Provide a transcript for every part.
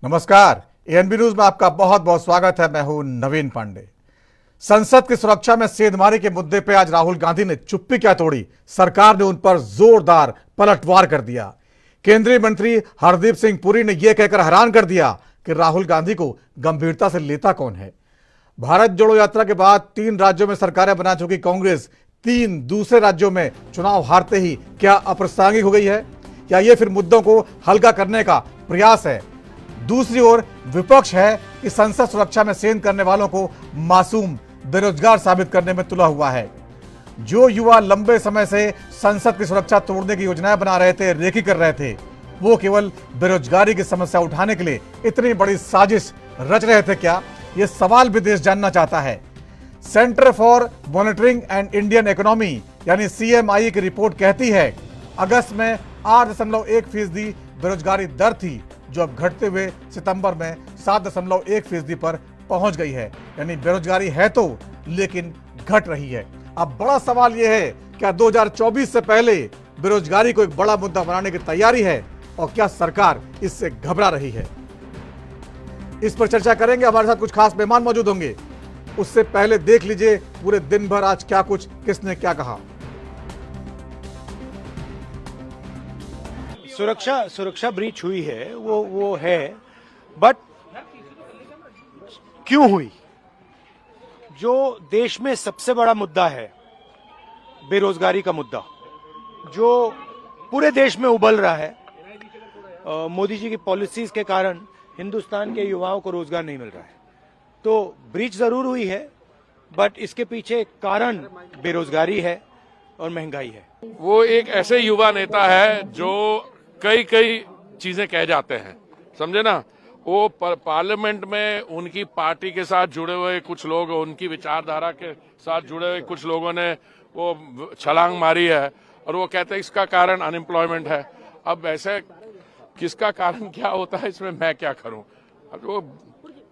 नमस्कार, ANB news में आपका बहुत बहुत स्वागत है। मैं हूं नवीन पांडे। संसद की सुरक्षा में सेंधमारी के मुद्दे पर आज राहुल गांधी ने चुप्पी क्या तोड़ी, सरकार ने उन पर जोरदार पलटवार कर दिया। केंद्रीय मंत्री हरदीप सिंह पुरी ने यह कहकर हैरान कर दिया कि राहुल गांधी को गंभीरता से लेता कौन है। भारत जोड़ो यात्रा के बाद 3 राज्यों में सरकारें बना चुकी कांग्रेस 3 दूसरे राज्यों में चुनाव हारते ही क्या अप्रासंगिक हो गई है, या ये फिर मुद्दों को हल्का करने का प्रयास है। दूसरी ओर विपक्ष है कि संसद सुरक्षा में सेंध करने वालों को मासूम बेरोजगार साबित करने में तुला हुआ है। जो युवा लंबे समय से संसद की सुरक्षा तोड़ने की योजनाएं बना रहे थे, रेकी कर रहे थे, वो केवल बेरोजगारी की समस्या उठाने के लिए इतनी बड़ी साजिश रच रहे थे क्या? ये सवाल भी देश जानना चाहता है। Centre for monitoring and Indian economy यानी CMI की रिपोर्ट कहती है अगस्त में 8.1% बेरोजगारी दर थी, जो अब घटते हुए सितंबर में 7.1% पर पहुंच गई है। यानी बेरोजगारी है तो, लेकिन घट रही है। अब बड़ा सवाल यह है, क्या 2024 से पहले बेरोजगारी को एक बड़ा मुद्दा बनाने की तैयारी है और क्या सरकार इससे घबरा रही है? इस पर चर्चा करेंगे। हमारे साथ कुछ खास मेहमान मौजूद होंगे। उससे पहले देख लीजिए पूरे दिन भर आज क्या कुछ किसने क्या कहा। सुरक्षा ब्रीच हुई है, वो है, बट क्यों हुई? जो देश में सबसे बड़ा मुद्दा है, बेरोजगारी का मुद्दा, जो पूरे देश में उबल रहा है, मोदी जी की पॉलिसीज के कारण हिंदुस्तान के युवाओं को रोजगार नहीं मिल रहा है। तो ब्रीच जरूर हुई है, बट इसके पीछे कारण बेरोजगारी है और महंगाई है। वो एक ऐसे युवा नेता है जो कई चीजें कह जाते हैं, समझे ना। वो पार्लियामेंट में उनकी पार्टी के साथ जुड़े हुए कुछ लोग, उनकी विचारधारा के साथ जुड़े हुए कुछ लोगों ने वो छलांग मारी है और वो कहते हैं इसका कारण अनएम्प्लॉयमेंट है। अब ऐसे किसका कारण क्या होता है, इसमें मैं क्या करूं? अब वो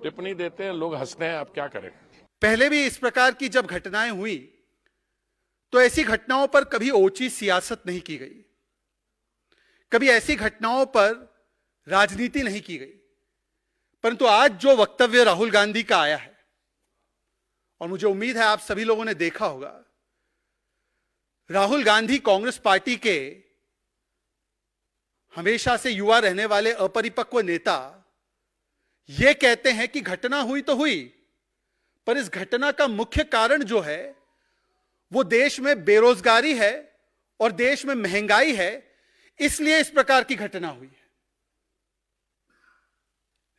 टिप्पणी देते हैं, लोग हंसते हैं, अब क्या करें। पहले भी इस प्रकार की जब घटनाएं हुई तो ऐसी घटनाओं पर कभी ओची सियासत नहीं की गई, कभी ऐसी घटनाओं पर राजनीति नहीं की गई। परंतु आज जो वक्तव्य राहुल गांधी का आया है, और मुझे उम्मीद है आप सभी लोगों ने देखा होगा, राहुल गांधी कांग्रेस पार्टी के हमेशा से युवा रहने वाले अपरिपक्व नेता यह कहते हैं कि घटना हुई तो हुई, पर इस घटना का मुख्य कारण जो है वो देश में बेरोजगारी है और देश में महंगाई है, इसलिए इस प्रकार की घटना हुई है।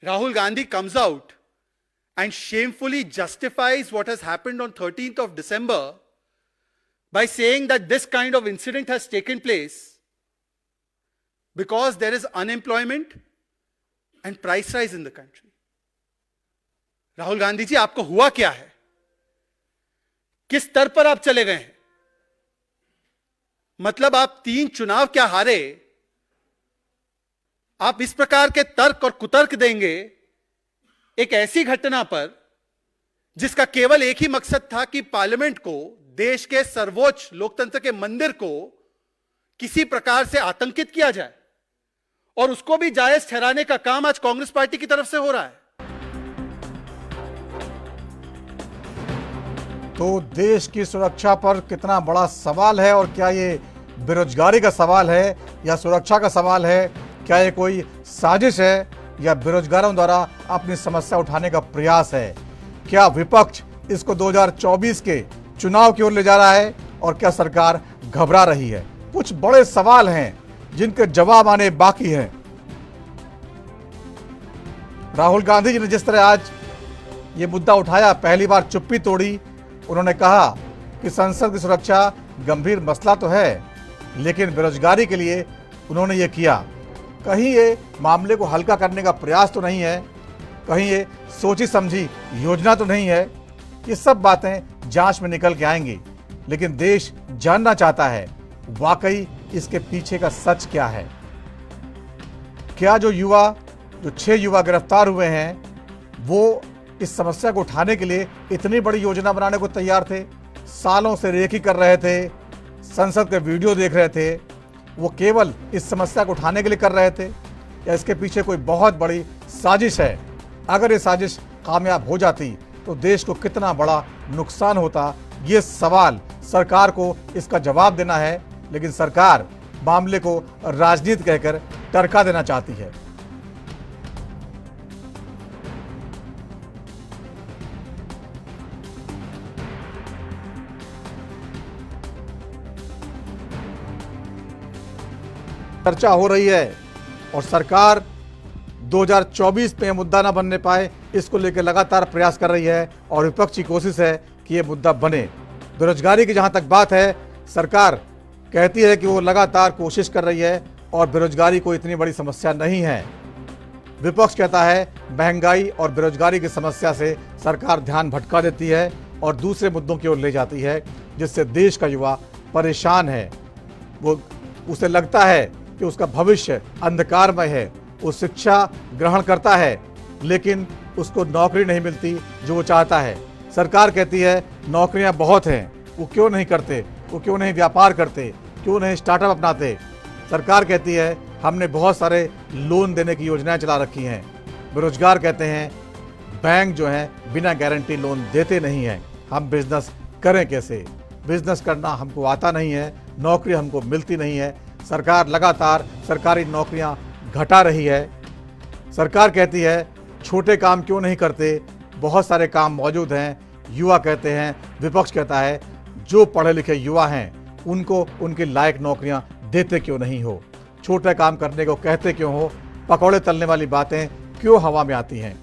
Rahul Gandhi comes out and shamefully justifies what has happened on 13th of December by saying that this kind of incident has taken place because there is unemployment and price rise in the country. Rahul Gandhi ji, आपको हुआ क्या है? किस स्तर पर आप चले गए हैं? मतलब आप 3 चुनाव क्या हारे? आप इस प्रकार के तर्क और कुतर्क देंगे एक ऐसी घटना पर जिसका केवल एक ही मकसद था कि पार्लियामेंट को, देश के सर्वोच्च लोकतंत्र के मंदिर को किसी प्रकार से आतंकित किया जाए, और उसको भी जायज ठहराने का काम आज कांग्रेस पार्टी की तरफ से हो रहा है। तो देश की सुरक्षा पर कितना बड़ा सवाल है, और क्या ये बेरोजगारी का सवाल है या सुरक्षा का सवाल है? क्या ये कोई साजिश है या बेरोजगारों द्वारा अपनी समस्या उठाने का प्रयास है? क्या विपक्ष इसको 2024 के चुनाव की ओर ले जा रहा है और क्या सरकार घबरा रही है? कुछ बड़े सवाल हैं जिनके जवाब आने बाकी हैं। राहुल गांधी जी ने जिस तरह आज ये मुद्दा उठाया, पहली बार चुप्पी तोड़ी। उन्होंने कहा कि संसद की सुरक्षा गंभीर मसला तो है, लेकिन बेरोजगारी के लिए उन्होंने ये किया। कहीं ये मामले को हल्का करने का प्रयास तो नहीं है, कहीं ये सोची समझी योजना तो नहीं है। ये सब बातें जांच में निकल के आएंगी, लेकिन देश जानना चाहता है वाकई इसके पीछे का सच क्या है। क्या जो 6 युवा गिरफ्तार हुए हैं वो इस समस्या को उठाने के लिए इतनी बड़ी योजना बनाने को तैयार थे? सालों से रेकी कर रहे थे, संसद के वीडियो देख रहे थे, वो केवल इस समस्या को उठाने के लिए कर रहे थे, या इसके पीछे कोई बहुत बड़ी साजिश है। अगर ये साजिश कामयाब हो जाती तो देश को कितना बड़ा नुकसान होता, ये सवाल सरकार को इसका जवाब देना है। लेकिन सरकार मामले को राजनीति कहकर टरका देना चाहती है। चर्चा हो रही है और सरकार 2024 में मुद्दा ना बनने पाए, इसको लेकर लगातार प्रयास कर रही है और विपक्ष की कोशिश है कि यह मुद्दा बने। बेरोजगारी की जहां तक बात है, सरकार कहती है कि वो लगातार कोशिश कर रही है और बेरोजगारी कोई इतनी बड़ी समस्या नहीं है। विपक्ष कहता है महंगाई और बेरोजगारी की समस्या से सरकार ध्यान भटका देती है और दूसरे मुद्दों की ओर ले जाती है, जिससे देश का युवा परेशान है। उसे लगता है कि उसका भविष्य अंधकारमय है। वो शिक्षा ग्रहण करता है लेकिन उसको नौकरी नहीं मिलती जो वो चाहता है। सरकार कहती है नौकरियां बहुत हैं, वो क्यों नहीं करते, वो क्यों नहीं व्यापार करते, क्यों नहीं स्टार्टअप अपनाते। सरकार कहती है हमने बहुत सारे लोन देने की योजनाएं चला रखी हैं। बेरोजगार कहते हैं बैंक जो है बिना गारंटी लोन देते नहीं हैं, हम बिजनेस करें कैसे, बिजनेस करना हमको आता नहीं है, नौकरी हमको मिलती नहीं है। सरकार लगातार सरकारी नौकरियां घटा रही है। सरकार कहती है छोटे काम क्यों नहीं करते, बहुत सारे काम मौजूद हैं। युवा कहते हैं, विपक्ष कहता है जो पढ़े लिखे युवा हैं उनको उनके लायक नौकरियां देते क्यों नहीं हो, छोटे काम करने को कहते क्यों हो, पकौड़े तलने वाली बातें क्यों हवा में आती हैं।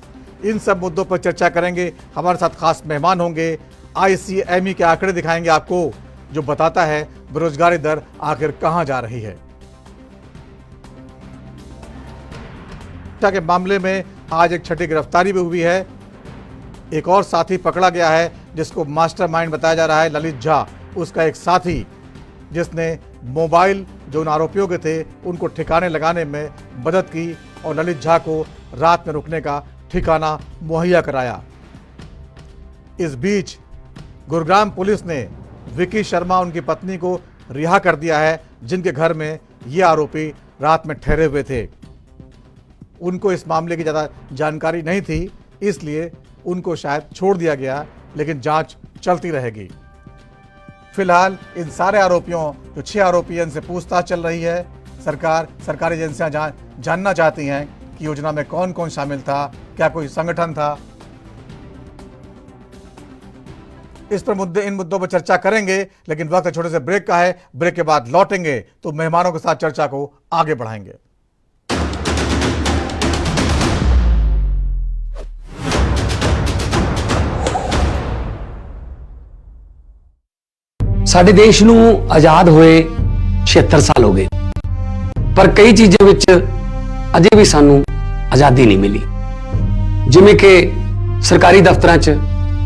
इन सब मुद्दों पर चर्चा करेंगे। हमारे साथ खास मेहमान होंगे। ICME के आंकड़े दिखाएंगे आपको जो बताता है बेरोजगारी दर आखिर कहां जा रही है। के मामले में आज एक छठी गिरफ्तारी भी हुई है। एक और साथी पकड़ा गया है जिसको मास्टरमाइंड बताया जा रहा है ललित झा, उसका एक साथी जिसने मोबाइल जो उन आरोपियों के थे उनको ठिकाने लगाने में मदद की और ललित झा को रात में रुकने का ठिकाना मुहैया कराया। इस बीच गुरुग्राम पुलिस ने विकी शर्मा उनकी पत्नी को रिहा कर दिया है, जिनके घर में ये आरोपी रात में ठहरे हुए थे। उनको इस मामले की ज़्यादा जानकारी नहीं थी, इसलिए उनको शायद छोड़ दिया गया, लेकिन जांच चलती रहेगी। फिलहाल इन सारे आरोपियों जो 6 आरोपी हैं इनसे पूछताछ चल रही है। सरकारी एजेंसियां जानना चाहती हैं कि योजना में कौन कौन शामिल था, क्या कोई संगठन था। इस पर इन मुद्दों पर चर्चा करेंगे, लेकिन वक्त छोटे से ब्रेक का है। ब्रेक के बाद लौटेंगे तो मेहमानों के साथ चर्चा को आगे बढ़ाएंगे। ਸਾਡੇ ਦੇਸ਼ ਨੂੰ ਆਜ਼ਾਦ ਹੋਏ 76 ਸਾਲ ਹੋ ਗਏ, ਪਰ ਕਈ ਚੀਜ਼ਾਂ ਵਿੱਚ ਅਜੇ ਵੀ ਸਾਨੂੰ ਆਜ਼ਾਦੀ ਨਹੀਂ ਮਿਲੀ, ਜਿਵੇਂ ਕਿ ਸਰਕਾਰੀ ਦਫ਼ਤਰਾਂ 'ਚ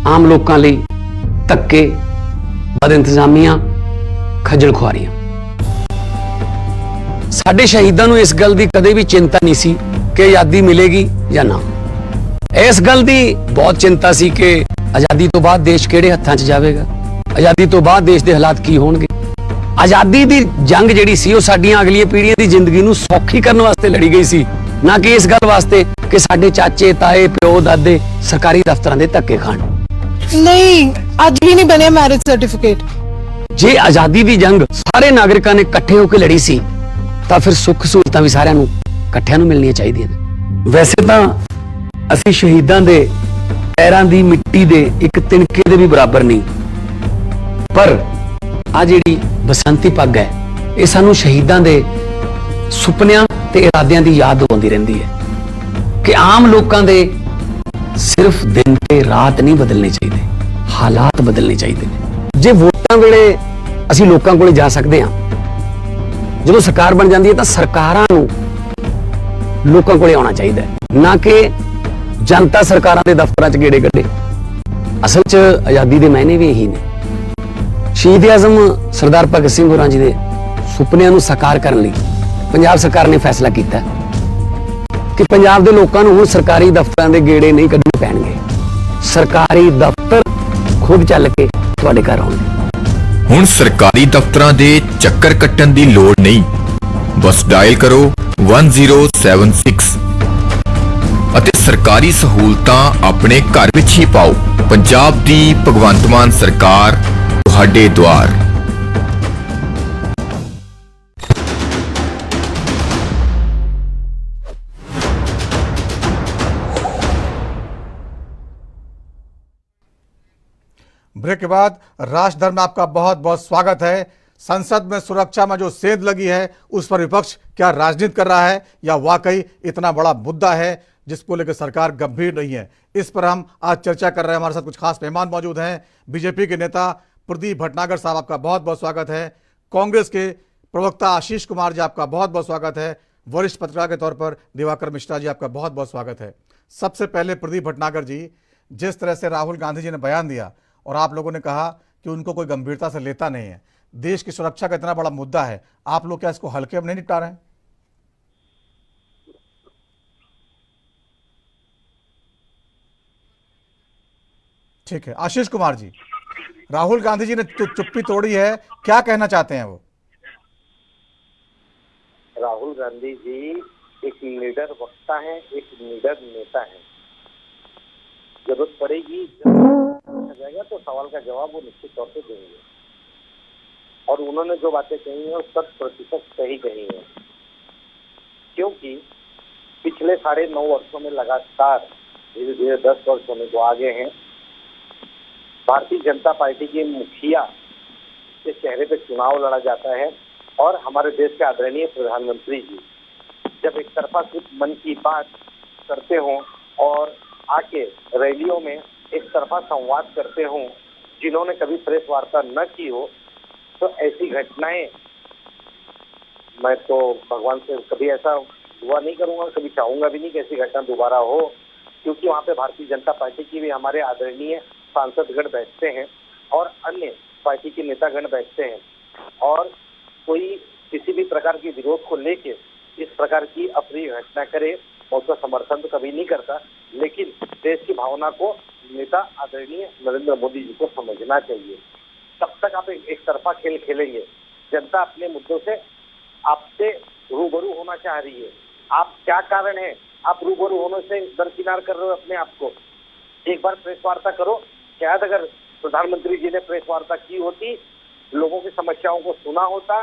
ਆਮ ਲੋਕਾਂ ਲਈ ਧੱਕੇ, ਬਦ ਇੰਤਜ਼ਾਮੀਆਂ, ਖੱਜਲ ਖੁਆਰੀਆਂ। ਸਾਡੇ ਸ਼ਹੀਦਾਂ ਨੂੰ ਇਸ ਗੱਲ ਦੀ ਕਦੇ ਵੀ ਚਿੰਤਾ ਨਹੀਂ ਸੀ ਕਿ ਆਜ਼ਾਦੀ ਮਿਲੇਗੀ ਜਾਂ ਨਾ। ਇਸ ਗੱਲ ਦੀ ਬਹੁਤ ਚਿੰਤਾ ਸੀ ਕਿ ਆਜ਼ਾਦੀ ਤੋਂ ਬਾਅਦ ਦੇਸ਼ ਕਿਹੜੇ ਹੱਥਾਂ 'ਚ ਜਾਵੇਗਾ, आजादी तो बाद देश के हालात की होणगे। आजादी की जंग जिहड़ी सी वो साडीआं अगलीआं पीढ़ियां की जिंदगी नूं सौखी करने वास्ते लड़ी गई सी, ना कि इस गल वास्ते कि साडे चाचे ताए प्यो दादे सरकारी दफ्तरां दे धक्के खाण। नहीं, अज भी नहीं बने मैरिज सर्टिफिकेट। जे आजादी की जंग सारे नागरिकां ने इकट्ठे होकर लड़ी सी तां फिर सुख सहूलतां भी सारिआं नूं इकट्ठिआं नूं मिलणीआं चाहीदिआं ने। वैसे तां असीं शहीदां दे पैरां दी मिट्टी दे एक तिनके दे भी बराबर नहीं, पर आ जिहड़ी बसंती पग है ये सानू शहीदां दे सुपनियां ते इरादियां दी याद दिवाउंदी रहिंदी है कि आम लोकां दे सिर्फ दिन ते रात नहीं बदलने चाहिए, हालात बदलने चाहिए। जे वोटां वेले असीं लोकां कोले जा सकदे हां, जदों सरकार बन जांदी है तां सरकारां नूं लोकां कोले आउणा चाहिए, ना कि जनता सरकारां दे दफ्तरां च गेड़े कड्ढे। असल च आजादी दे मायने भी यही ने। शहीद आजम सरदार भगत सिंह होरां जी दे सुपनिਆਂ ਨੂੰ साकार करने ਲਈ पंजाब सरकार ने फैसला किया कि पंजाब के लोगों को हुण सरकारी दफ्तरां दे गेड़े नहीं कड्ढने पैणगे, सरकारी दफ्तर खुद चल के तुहाडे घर आउणगे। हुण सरकारी दफ्तरां दे चक्कर कट्टण दी लोड़ नहीं, बस डायल करो 1076। ਅਤੇ ਸਰਕਾਰੀ ਸਹੂਲਤਾਂ ਆਪਣੇ ਘਰ ਵਿੱਚ ਹੀ ਪਾਓ। ਪੰਜਾਬ ਦੀ ਭਗਵੰਤ ਮਾਨ ਸਰਕਾਰ ਤੁਹਾਡੇ ਦੁਆਰ। ब्रेक के बाद राष्ट्रधर्म में आपका बहुत बहुत स्वागत है। संसद में सुरक्षा में जो सेंध लगी है उस पर विपक्ष क्या राजनीति कर रहा है या वाकई इतना बड़ा मुद्दा है जिसको लेकर सरकार गंभीर नहीं है, इस पर हम आज चर्चा कर रहे हैं। हमारे साथ कुछ खास मेहमान मौजूद हैं। बीजेपी के नेता प्रदीप भटनागर साहब, आपका बहुत बहुत स्वागत है। कांग्रेस के प्रवक्ता आशीष कुमार जी, आपका बहुत बहुत स्वागत है। वरिष्ठ पत्रकार के तौर पर दिवाकर मिश्रा जी, आपका बहुत बहुत स्वागत है। सबसे पहले प्रदीप भटनागर जी, जिस तरह से राहुल गांधी जी ने बयान दिया और आप लोगों ने कहा कि उनको कोई गंभीरता से लेता नहीं है, देश की सुरक्षा का इतना बड़ा मुद्दा है, आप लोग क्या इसको हल्के में नहीं निपटा रहे हैं? ठीक है, आशीष कुमार जी, राहुल गांधी जी ने चुप्पी तोड़ी है, क्या कहना चाहते हैं वो? राहुल गांधी जी एक लीडर वक्ता है, एक लीडर नेता है। जरूरत पड़ेगी जब जाएगा तो सवाल का जवाब वो निश्चित तौर पे देंगे और उन्होंने जो बातें कही है वो 100% सही कही है, क्योंकि पिछले 9.5 वर्षों में लगातार धीरे धीरे 10 वर्ष होने को आगे हैं। भारतीय जनता पार्टी के मुखिया के चेहरे पे चुनाव लड़ा जाता है और हमारे देश के आदरणीय प्रधानमंत्री जी जब एक तरफा कुछ मन की बात करते हों और आके रैलियों में एक तरफा संवाद करते हों जिन्होंने कभी प्रेस वार्ता न की हो, तो ऐसी घटनाएं मैं तो भगवान से कभी ऐसा दुआ नहीं करूंगा, कभी चाहूंगा भी नहीं कि ऐसी घटना दोबारा हो, क्योंकि वहाँ पे भारतीय जनता पार्टी की भी हमारे आदरणीय सांसदगण बैठते हैं और अन्य पार्टी के नेतागण बैठते हैं और कोई किसी भी प्रकार के विरोध को लेके इस प्रकार की अप्रिय घटना करे, मैं उसका समर्थन तो कभी नहीं करता, लेकिन देश की भावना को नेता आदरणीय नरेंद्र मोदी जी को समझना चाहिए। तब तक आप एक तरफा खेल खेलेंगे। जनता अपने मुद्दों से आपसे रूबरू होना चाह रही है। आप क्या कारण है आप रूबरू होने से दरकिनार कर रहे हो अपने आप को? एक बार प्रेस वार्ता करो। शायद अगर प्रधानमंत्री जी ने प्रेस वार्ता की होती, लोगों की समस्याओं को सुना होता,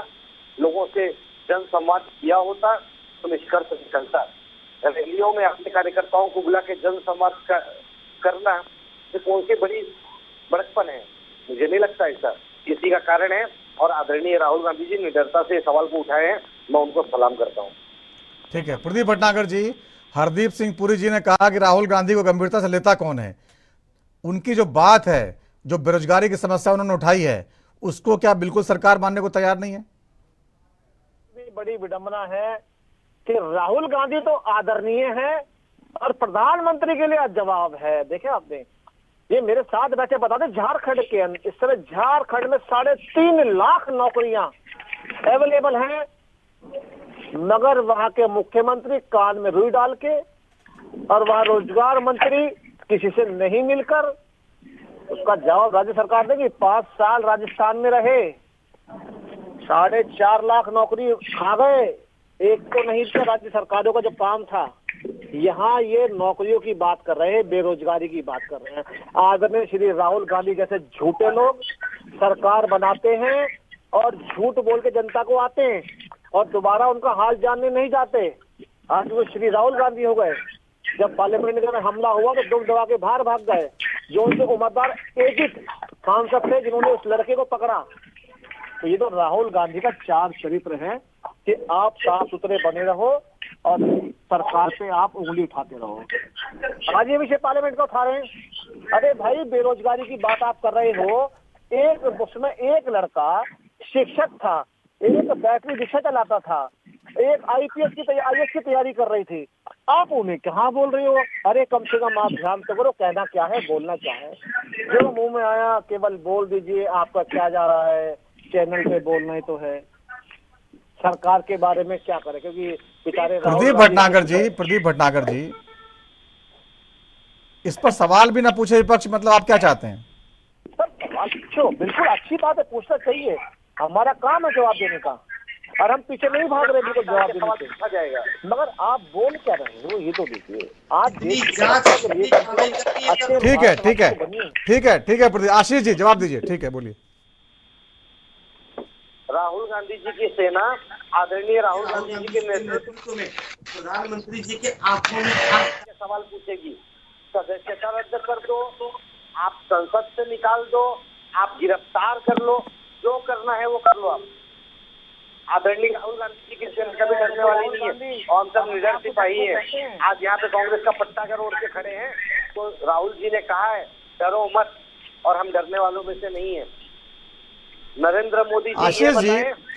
लोगों से जन संवाद किया होता, तो निष्कर्ष निकलता। रैलियों में अपने कार्यकर्ताओं को बुला के जन संवाद करना ये कौन सी बड़ी बड़कपन है? मुझे नहीं लगता ऐसा। इसी का कारण है और आदरणीय राहुल गांधी जी निडरता से सवाल को उठाए हैं, मैं उनको सलाम करता हूँ। ठीक है प्रदीप भटनागर जी, हरदीप सिंह पुरी जी ने कहा कि राहुल गांधी को गंभीरता से लेता कौन है? उनकी जो बात है, जो बेरोजगारी की समस्या उन्होंने उठाई है, उसको क्या बिल्कुल सरकार मानने को तैयार नहीं है? बड़ी विडंबना है कि राहुल गांधी तो आदरणीय है और प्रधानमंत्री के लिए जवाब है। देखे आपने, ये मेरे साथ बैठे बताते झारखंड के इस समय झारखंड में 3.5 लाख नौकरियां अवेलेबल हैं, मगर वहां के मुख्यमंत्री कान में रुई डाल के और वहां रोजगार मंत्री किसी से नहीं मिलकर उसका जवाब राज्य सरकार देगी। 5 साल राजस्थान में रहे, 4.5 लाख नौकरी खा गए, एक तो नहीं था राज्य सरकारों का जो काम था। यहाँ ये नौकरियों की बात कर रहे हैं, बेरोजगारी की बात कर रहे हैं। आदरणीय श्री राहुल गांधी जैसे झूठे लोग सरकार बनाते हैं और झूठ बोल के जनता को आते हैं और दोबारा उनका हाल जानने नहीं जाते। आज वो श्री राहुल गांधी हो गए, जब पार्लियामेंट में हमला हुआ तो दुम दबा के बाहर भाग गए। जो उनके उम्मीदवार एक ही सांसद थे जिन्होंने उस लड़के को पकड़ा। तो ये तो राहुल गांधी का चार चरित्र है कि आप साफ सुथरे बने रहो और सरकार पे आप उंगली उठाते रहो। आज ये विषय पार्लियामेंट का उठा रहे हैं। अरे भाई, बेरोजगारी की बात आप कर रहे हो, उसमें एक लड़का शिक्षक था, एक बैटरी रिक्शा चलाता था, एक आईएएस की तैयारी कर रही थी, आप उन्हें कहाँ बोल रहे हो? अरे कम से कम आप ध्यान से करो, कहना क्या है, बोलना क्या है। जो मुंह में आया केवल बोल दीजिए, आपका क्या जा रहा है, चैनल पे बोलना ही तो है। सरकार के बारे में क्या करे, क्योंकि बेचारे प्रदीप भटनागर जी, इस पर सवाल भी ना पूछे विपक्ष, मतलब आप क्या चाहते हैं? सर सवाल पूछो, बिल्कुल अच्छी बात है, पूछना चाहिए, हमारा काम है जवाब देने का। और हम पीछे नहीं भाग रहे बिल्कुल जवाब देने सवाल से। पूछा जाएगा। मगर आप बोल क्या रहे हो ये तो देखिए। आज इतनी देश की जांच, सुरक्षा के लिए इतनी कार्रवाई करनी है अच्छे ठीक है, ठीक है, भारत बनिए। ठीक है, ठीक है प्रदीप। आशीष जी जवाब दीजिए, ठीक है बोलिए। राहुल गांधी जी की सेना आदरणीय राहुल गांधी जी के नेतृत्व में प्रधानमंत्री जी के आंखों में आंख के सवाल पूछेगी। सदस्यता रद्द कर दो, आप संसद से निकाल दो, आप गिरफ्तार कर लो, जो करना है वो कर लो। आप आदरणीय राहुल गांधी जी की सेना कभी डरने वाली नहीं है और हम सब निडर सिपाही हैं। आज यहाँ पे कांग्रेस का पट्टा अगर ओढ़ के खड़े हैं तो राहुल जी ने कहा है डरो मत, और हम डरने वालों में से नहीं है। नरेंद्र मोदी जी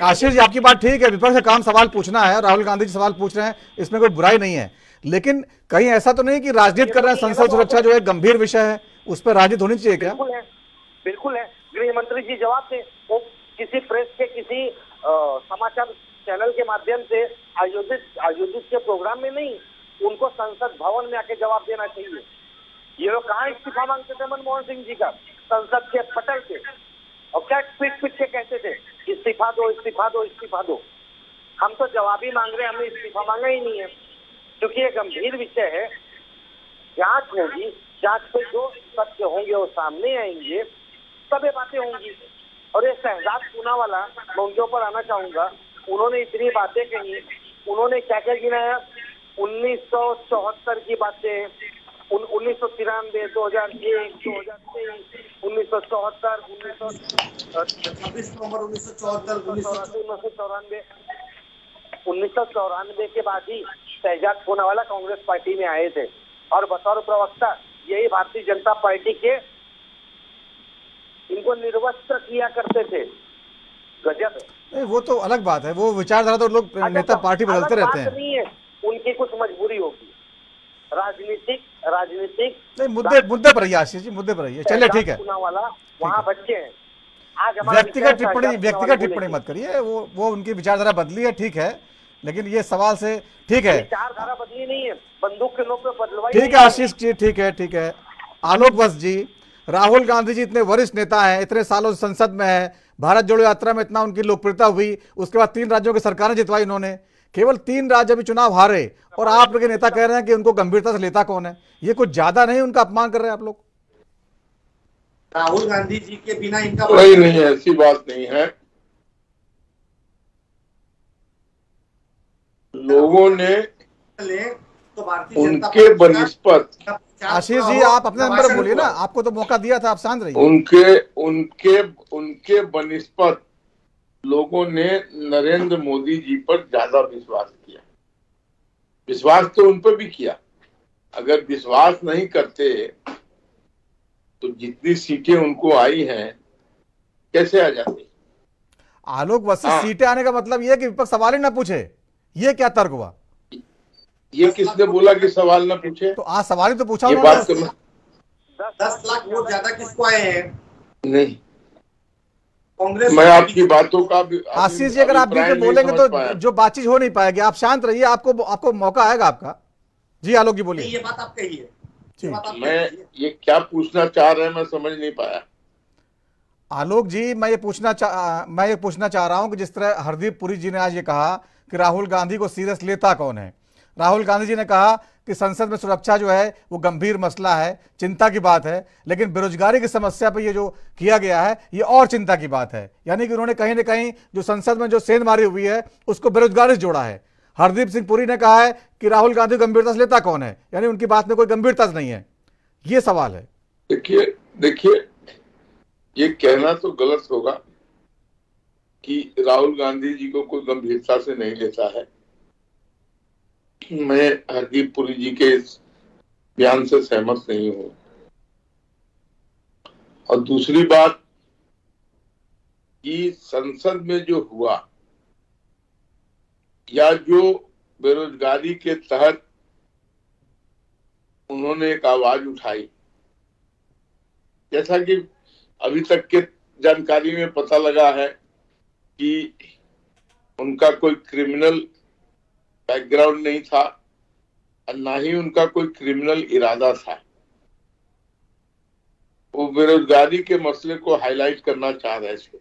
आशीष जी आपकी बात ठीक है, विपक्ष का काम सवाल पूछना है, राहुल गांधी जी सवाल पूछ रहे हैं, इसमें कोई बुराई नहीं है। लेकिन कहीं ऐसा तो नहीं कि राजनीति कर रहे हैं? संसद सुरक्षा जो है गंभीर विषय है, उस पर राजनीति होनी चाहिए क्या? बिल्कुल है, बिल्कुल है। गृह मंत्री जी जवाब दें। वो किसी प्रेस के किसी समाचार चैनल के माध्यम से आयोजित के प्रोग्राम में नहीं, उनको संसद भवन में आके जवाब देना चाहिए। ये लोग कहाँ इस्तीफा मांगते थे मनमोहन सिंह जी का? संसद के पटल पे, और क्या पीट पीट के कहते थे इस्तीफा दो, इस्तीफा दो, इस्तीफा दो। हम तो जवाब ही मांग रहे हैं, हमने इस्तीफा मांगा ही नहीं है, क्योंकि ये गंभीर विषय है। जांच होगी, जांच पे जो तथ्य होंगे वो सामने आएंगे, तब ये बातें होंगी। और ये शहजाद पूनावाला, मैं उनके ऊपर आना चाहूंगा। उन्होंने इतनी बातें कही, उन्होंने क्या क्या गिनाया? 1974 की बातें, 1993, 2001, 2023, 1974, 1994 के बाद ही शहजाद पूनावाला कांग्रेस पार्टी में आए थे और बतौर प्रवक्ता यही भारतीय जनता पार्टी के इनको निर्वस्त्र किया करते थे। गजब है। नहीं, वो तो अलग बात है, वो विचारधारा तो लोग नेता पार्टी बदलते रहते हैं। नहीं है, उनकी कुछ मजबूरी होगी राजनीतिक नहीं, मुद्दे पर रहिए आशीष जी, मुद्दे पर रहिए। चलिए ठीक है, वहाँ बच्चे हैं। आज व्यक्तिगत टिप्पणी मत करिए, वो उनकी विचारधारा बदली है, ठीक है, लेकिन ये सवाल से ठीक है, विचारधारा बदली नहीं है, बंदूक के नोक पे बदलवाई। ठीक है आशीष जी, ठीक है, ठीक है। आलोक वत्स जी, राहुल गांधी जी इतने वरिष्ठ नेता हैं, इतने सालों से संसद में है, भारत जोड़ो यात्रा में इतना उनकी लोकप्रियता हुई, उसके बाद 3 राज्यों की सरकारें जितवाई उन्होंने, केवल 3 राज्य अभी चुनाव हारे, और आप लोग के नेता कह रहे हैं कि उनको गंभीरता से लेता कौन है? ये कुछ ज्यादा नहीं, उनका अपमान कर रहे हैं आप लोग? राहुल गांधी जी के बिना इनका नहीं, ऐसी बात नहीं है। लोगों ने तो भारतीय जनता उनके बनिस्पत, आशीष जी आप अपने नंबर बोलिए ना, आपको तो मौका दिया था, आप शांत रहिए। उनके बनिस्पत लोगों ने नरेंद्र मोदी जी पर ज्यादा विश्वास किया। विश्वास तो उन पर भी किया, अगर विश्वास नहीं करते तो जितनी सीटें उनको आई हैं कैसे आ जाती? आलोक वत्स, सीटें आने का मतलब यह कि विपक्ष सवाल ही ना पूछे, ये क्या तर्क हुआ? ये किसने बोला कि सवाल ना पूछे? तो आज सवाल ही तो पूछा। ये बात करना 10 लाख वोट ज्यादा किसको आए हैं? नहीं, कांग्रेस। मैं आपकी बातों का आशीष जी, अगर आप भी बोलेंगे तो जो बातचीत हो नहीं पाएगी, आप शांत रहिए, आपको मौका आएगा आपका। जी आलोक जी बोलिए। ये बात आप कहिए। मैं ये क्या पूछना चाह रहे हैं मैं समझ नहीं पाया। आलोक जी, मैं ये पूछना चाह रहा हूं कि जिस तरह हरदीप पुरी जी ने आज ये कहा कि राहुल गांधी को सीरियस लेता कौन है, राहुल गांधी जी ने कहा कि संसद में सुरक्षा जो है वो गंभीर मसला है, चिंता की बात है, लेकिन बेरोजगारी की समस्या पर ये जो किया गया है ये और चिंता की बात है। यानी कि उन्होंने कहीं ना कहीं जो संसद में जो सेंधमारी हुई है उसको बेरोजगारी से जोड़ा है। हरदीप सिंह पुरी ने कहा है कि राहुल गांधी गंभीरता से लेता कौन है, यानी उनकी बात में कोई गंभीरता नहीं है। ये सवाल है। देखिए ये कहना तो गलत होगा कि राहुल गांधी जी को कोई गंभीरता से नहीं लेता है। मैं हरदीप पुरी जी के इस बयान से सहमत नहीं हूं। और दूसरी बात कि संसद में जो हुआ या जो बेरोजगारी के तहत उन्होंने एक आवाज उठाई, जैसा कि अभी तक के जानकारी में पता लगा है कि उनका कोई क्रिमिनल बैकग्राउंड नहीं था और ना ही उनका कोई क्रिमिनल इरादा था। वो बेरोजगारी के मसले को हाईलाइट करना चाह रहे थे,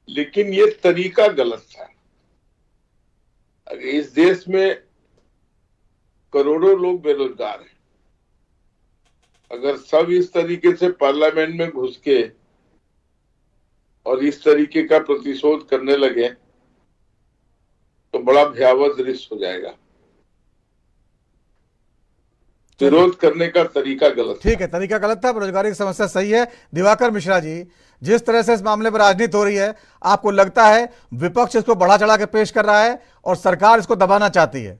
लेकिन ये तरीका गलत था। इस देश में करोड़ों लोग बेरोजगार हैं। अगर सब इस तरीके से पार्लियामेंट में घुस के और इस तरीके का प्रतिशोध करने लगे तो बड़ा भयावह दृश्य हो जाएगा। विरोध करने का तरीका गलत ठीक है, तरीका गलत था, बेरोजगारी की समस्या सही है। दिवाकर मिश्रा जी, जिस तरह से इस मामले पर राजनीति हो रही है, आपको लगता है विपक्ष इसको बढ़ा चढ़ा के पेश कर रहा है और सरकार इसको दबाना चाहती है?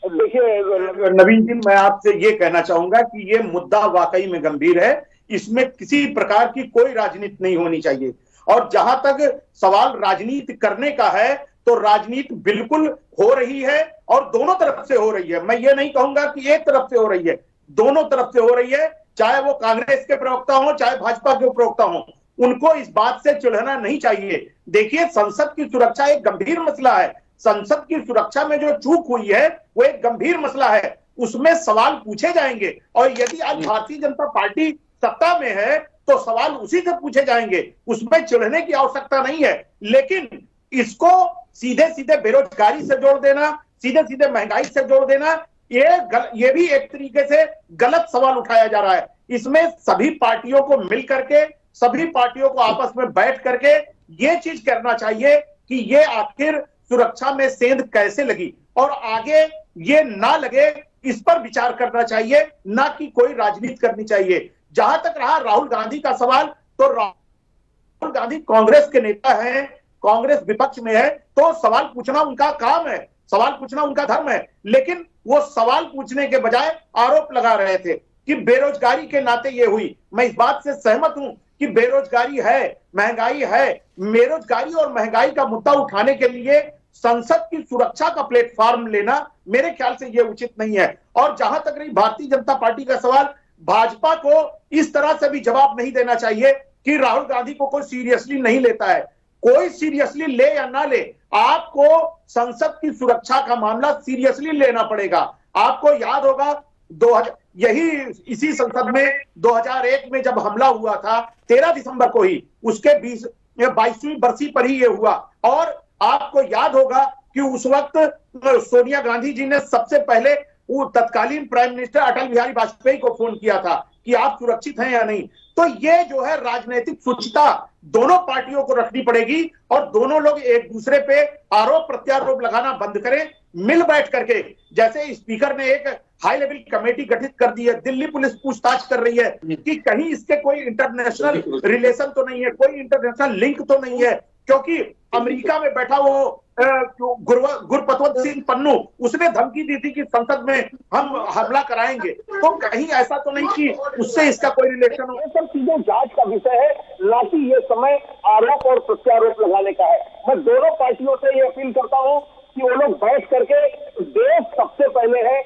देखिए नवीन जी, मैं आपसे ये कहना चाहूंगा कि ये मुद्दा वाकई में गंभीर है। इसमें किसी प्रकार की कोई राजनीति नहीं होनी चाहिए। और जहां तक सवाल राजनीति करने का है तो राजनीति बिल्कुल हो रही है और दोनों तरफ से हो रही है। मैं ये नहीं कहूंगा कि एक तरफ से हो रही है, दोनों तरफ से हो रही है। चाहे वो कांग्रेस के प्रवक्ता हो, चाहे भाजपा के प्रवक्ता हो, उनको इस बात से चिढ़ना नहीं चाहिए। देखिए, संसद की सुरक्षा एक गंभीर मसला है। संसद की सुरक्षा में जो चूक हुई है वो एक गंभीर मसला है, उसमें सवाल पूछे जाएंगे। और यदि आज भारतीय जनता पार्टी सत्ता में है तो सवाल उसी से पूछे जाएंगे, उसमें चिढ़ने की आवश्यकता नहीं है। लेकिन इसको सीधे सीधे बेरोजगारी से जोड़ देना, सीधे सीधे महंगाई से जोड़ देना, ये भी एक तरीके से गलत सवाल उठाया जा रहा है। इसमें सभी पार्टियों को मिल करके, सभी पार्टियों को आपस में बैठ करके ये चीज करना चाहिए कि ये आखिर सुरक्षा में सेंध कैसे लगी और आगे ये ना लगे, इस पर विचार करना चाहिए, ना कि कोई राजनीति करनी चाहिए। जहां तक रहा राहुल गांधी का सवाल, तो राहुल गांधी कांग्रेस के नेता हैं, कांग्रेस विपक्ष में है, तो सवाल पूछना उनका काम है, सवाल पूछना उनका धर्म है। लेकिन वो सवाल पूछने के बजाय आरोप लगा रहे थे कि बेरोजगारी के नाते ये हुई। मैं इस बात से सहमत हूं कि बेरोजगारी है, महंगाई है। बेरोजगारी और महंगाई का मुद्दा उठाने के लिए संसद की सुरक्षा का प्लेटफॉर्म लेना मेरे ख्याल से यह उचित नहीं है। और जहां तक रही भारतीय जनता पार्टी का सवाल, भाजपा को इस तरह से भी जवाब नहीं देना चाहिए कि राहुल गांधी को कोई सीरियसली नहीं लेता है। कोई सीरियसली ले या ना ले, आपको संसद की सुरक्षा का मामला सीरियसली लेना पड़ेगा। आपको याद होगा इसी संसद में 2001 में जब हमला हुआ था, 13 दिसंबर को ही उसके 22वीं बरसी पर ही ये हुआ। और आपको याद होगा कि उस वक्त सोनिया गांधी जी ने सबसे पहले वो तत्कालीन प्राइम मिनिस्टर अटल बिहारी वाजपेयी को फोन किया था कि आप सुरक्षित हैं या नहीं। तो ये जो है राजनीतिक सुचिता दोनों पार्टियों को रखनी पड़ेगी और दोनों लोग एक दूसरे पे आरोप प्रत्यारोप लगाना बंद करें, मिल बैठ करके। जैसे स्पीकर ने एक हाई लेवल कमेटी गठित कर दी है, दिल्ली पुलिस पूछताछ कर रही है कि कहीं इसके कोई इंटरनेशनल रिलेशन तो नहीं है, कोई इंटरनेशनल लिंक तो नहीं है, क्योंकि अमेरिका में बैठा वो गुरपतवंत सिंह पन्नू, उसने धमकी दी थी कि संसद में हम हमला कराएंगे। तो कहीं ऐसा तो नहीं कि उससे इसका कोई रिलेशन हो। ये सब चीजें जांच का विषय है, ना कि ये समय आरोप और प्रत्यारोप लगाने का है। मैं दोनों पार्टियों से ये अपील करता हूँ कि वो लोग बैठ करके, देश सबसे पहले है,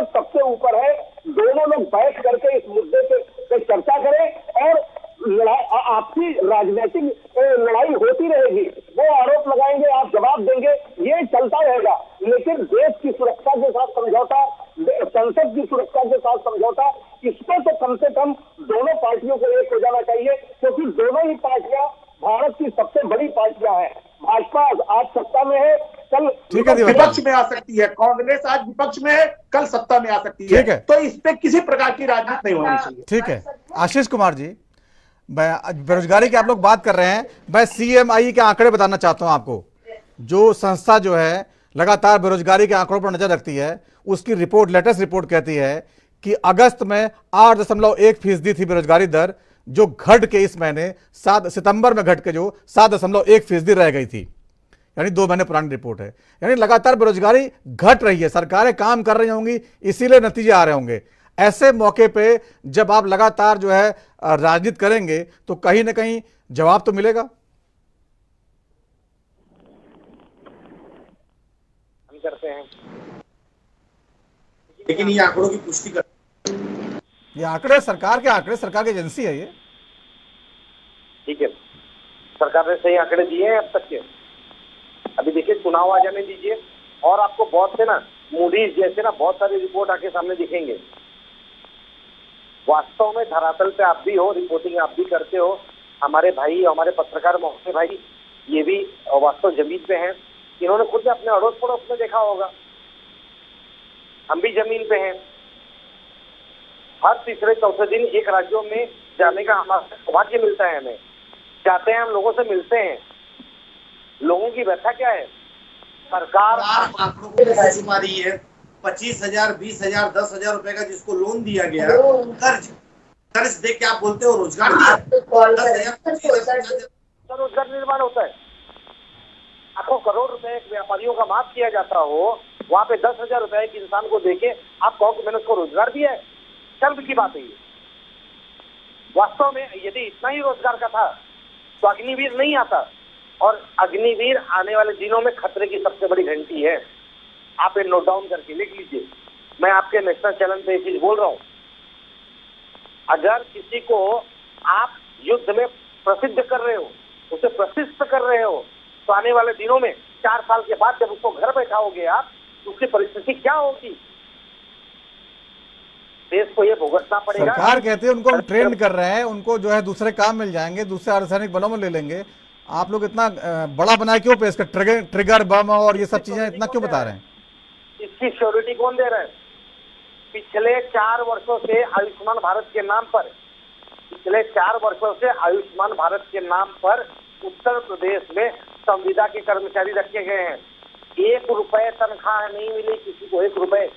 सबसे ऊपर है, दोनों लोग बैठ करके इस मुद्दे पे चर्चा करें और आपसी राजनीतिक लड़ाई होती रहेगी। वो आरोप लगाएंगे, आप जवाब देंगे, ये चलता रहेगा। लेकिन देश की सुरक्षा के साथ समझौता, संसद की सुरक्षा के साथ समझौता, इसमें तो कम से कम दोनों पार्टियों को एक हो जाना चाहिए, क्योंकि दोनों ही पार्टियां भारत की सबसे बड़ी पार्टियां हैं। भाजपा आज सत्ता में है, कल विपक्ष में आ सकती है, कांग्रेस आज विपक्ष में है, कल सत्ता में आ सकती है। तो इस पे किसी प्रकार की राजनीति नहीं होनी चाहिए। ठीक है। आशीष कुमार जी, बेरोजगारी की आप लोग बात कर रहे हैं, मैं CMI के आंकड़े बताना चाहता हूं आपको। जो संस्था जो है लगातार बेरोजगारी के आंकड़ों पर नजर रखती है, उसकी रिपोर्ट, लेटेस्ट रिपोर्ट कहती है कि अगस्त में 8.1% थी बेरोजगारी दर, जो घट के इस महीने सितंबर में घट के जो 7.1% रह गई थी। यानी 2 महीने पुरानी रिपोर्ट है। यानी लगातार बेरोजगारी घट रही है, सरकारें काम कर रही होंगी, इसीलिए नतीजे आ रहे होंगे। ऐसे मौके पे जब आप लगातार जो है राजनीति करेंगे तो कहीं ना कहीं जवाब तो मिलेगा। हम करते हैं, लेकिन ये आंकड़ों की पुष्टि कर, ये आंकड़े सरकार के आंकड़े, सरकार की एजेंसी है ये। ठीक है, सरकार ने सही आंकड़े दिए हैं अब तक के। अभी देखिए, चुनाव आ जाने दीजिए और आपको बहुत से ना मूडीज जैसे ना बहुत सारी रिपोर्ट आके सामने दिखेंगे। वास्तव में धरातल पे आप भी हो, रिपोर्टिंग आप भी करते हो, हमारे भाई, हमारे पत्रकार महोदय भाई ये भी वास्तव जमीन पे हैं। इन्होंने खुद अपने अड़ोस पड़ोस में देखा होगा। हम भी जमीन पे हैं, हर तीसरे चौथे दिन एक राज्यों में जाने का हमारा सौभाग्य मिलता है। हमें जाते हैं, हम लोगों से मिलते हैं, लोगों की व्यथा क्या है। सरकार आंकड़ों को कैसे पा रही है? 25,000, 20,000, 10,000 रुपए का जिसको लोन दिया गया, कर्ज दे के आप बोलते हो रोजगार दिया। 10,000 रोजगार निर्माण होता है, लाखों करोड़ रुपए व्यापारियों का माफ किया जाता हो, वहां पे 10,000 रुपए एक इंसान को देके आप कहो कि मैंने उसको रोजगार दिया है। शर्म की बात है ये। वास्तव में यदि इतना ही रोजगार का था तो अग्निवीर नहीं आता, और अग्निवीर आने वाले दिनों में खतरे की सबसे बड़ी घंटी है। आप ये नोट डाउन करके लिख लीजिए। मैं आपके नेशनल चैनल पे ये चीज बोल रहा हूं। अगर किसी को आप युद्ध में प्रसिद्ध कर रहे हो, उसे प्रशिस्त कर रहे हो, तो आने वाले दिनों में 4 साल के बाद जब उसको घर बैठाओगे आप, तो उसकी परिस्थिति क्या होगी? देश को ये भुगतना पड़ेगा। सरकार कहती है उनको हम ट्रेन कर रहे हैं, उनको जो है दूसरे काम मिल जाएंगे, दूसरे अर्धसैनिक बलों में ले लेंगे। आप लोग इतना बड़ा बनाए क्यों पेश कर, ट्रिगर बम और ये सब चीजें इतना क्यों बता रहे हैं? इसकी श्योरिटी कौन दे रहा है? पिछले 4 वर्षों से आयुष्मान भारत के नाम पर, पिछले 4 वर्षों से आयुष्मान भारत के नाम पर उत्तर प्रदेश में संविदा के कर्मचारी रखे गए हैं। 1 रुपए तनख्वाह नहीं मिली किसी को, 1 रुपए।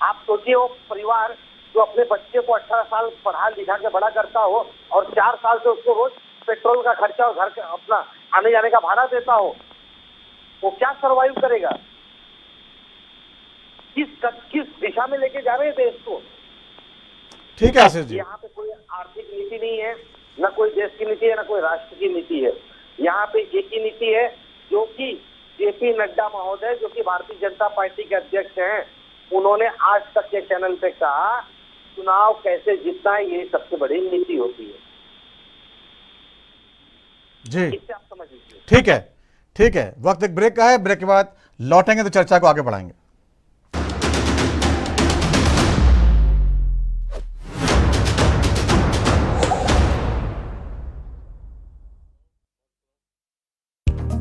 आप सोचिए, वो परिवार जो अपने बच्चे को 18 साल पढ़ा लिखा के बड़ा करता हो और 4 साल से उसको रोज पेट्रोल का खर्चा और घर का अपना आने जाने का भाड़ा देता हो, वो क्या सरवाइव करेगा? किस दिशा में लेके जा रहे हैं देश को? ठीक है आशीष जी, यहाँ पे कोई आर्थिक नीति नहीं है, न कोई देश की नीति है, न कोई राष्ट्र की नीति है। यहाँ पे एक ही नीति है, जो कि जेपी नड्डा महोदय, जो कि भारतीय जनता पार्टी के अध्यक्ष हैं, उन्होंने आज तक के चैनल पे कहा, चुनाव कैसे जीतना है, ये सबसे बड़ी नीति होती है जी। इससे आप समझ लीजिए। ठीक है, ठीक है। वक्त एक ब्रेक का है, ब्रेक के बाद लौटेंगे तो चर्चा को आगे बढ़ाएंगे।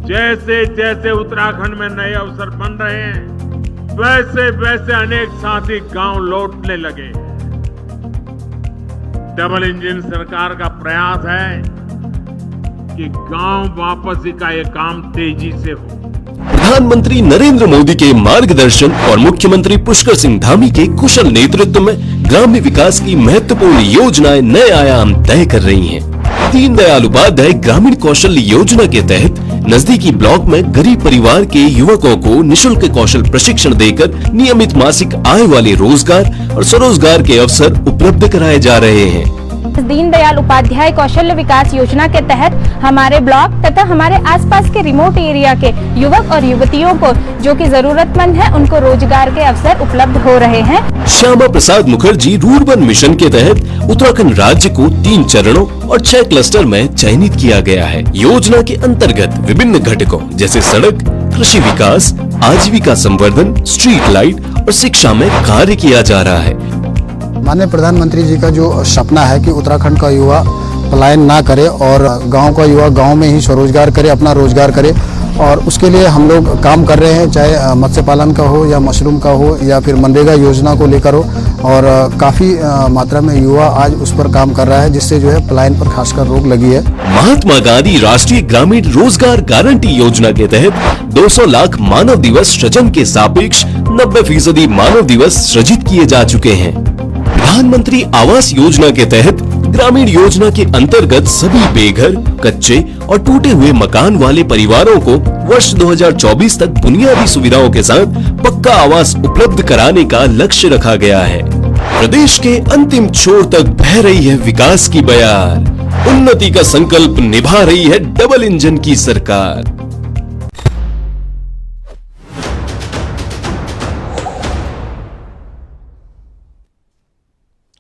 जैसे जैसे उत्तराखंड में नए अवसर बन रहे हैं, वैसे वैसे अनेक साथी गांव लौटने लगे। डबल इंजन सरकार का प्रयास है कि गांव वापसी का ये काम तेजी से हो। प्रधानमंत्री नरेंद्र मोदी के मार्गदर्शन और मुख्यमंत्री पुष्कर सिंह धामी के कुशल नेतृत्व में ग्राम्य विकास की महत्वपूर्ण योजनाएं नए आयाम तय कर रही हैं। दीनदयाल उपाध्याय ग्रामीण कौशल योजना के तहत नजदीकी ब्लॉक में गरीब परिवार के युवकों को निशुल्क कौशल प्रशिक्षण देकर नियमित मासिक आय वाले रोजगार और स्वरोजगार के अवसर उपलब्ध कराए जा रहे हैं। दीनदयाल उपाध्याय कौशल्य विकास योजना के तहत हमारे ब्लॉक तथा हमारे आसपास के रिमोट एरिया के युवक और युवतियों को, जो कि जरूरतमंद है, उनको रोजगार के अवसर उपलब्ध हो रहे हैं। श्यामा प्रसाद मुखर्जी रूरबन मिशन के तहत उत्तराखंड राज्य को 3 चरणों और 6 क्लस्टर में चयनित किया गया है। योजना के अंतर्गत विभिन्न घटकों जैसे सड़क, कृषि विकास, आजीविका संवर्धन, स्ट्रीट लाइट और शिक्षा में कार्य किया जा रहा है। माननीय प्रधानमंत्री जी का जो सपना है कि उत्तराखंड का युवा पलायन ना करे और गांव का युवा गांव में ही स्वरोजगार करे, अपना रोजगार करे, और उसके लिए हम लोग काम कर रहे हैं, चाहे मत्स्य पालन का हो या मशरूम का हो या फिर मनरेगा योजना को लेकर हो, और काफी मात्रा में युवा आज उस पर काम कर रहा है, जिससे जो है पलायन पर खासकर रोक लगी है। महात्मा गांधी राष्ट्रीय ग्रामीण रोजगार गारंटी योजना के तहत 200 लाख मानव दिवस सृजन के सापेक्ष 90% मानव दिवस सृजित किए जा चुके हैं। प्रधानमंत्री आवास योजना के तहत ग्रामीण योजना के अंतर्गत सभी बेघर, कच्चे और टूटे हुए मकान वाले परिवारों को वर्ष 2024 तक बुनियादी सुविधाओं के साथ पक्का आवास उपलब्ध कराने का लक्ष्य रखा गया है। प्रदेश के अंतिम छोर तक बह रही है विकास की बयार, उन्नति का संकल्प निभा रही है डबल इंजन की सरकार।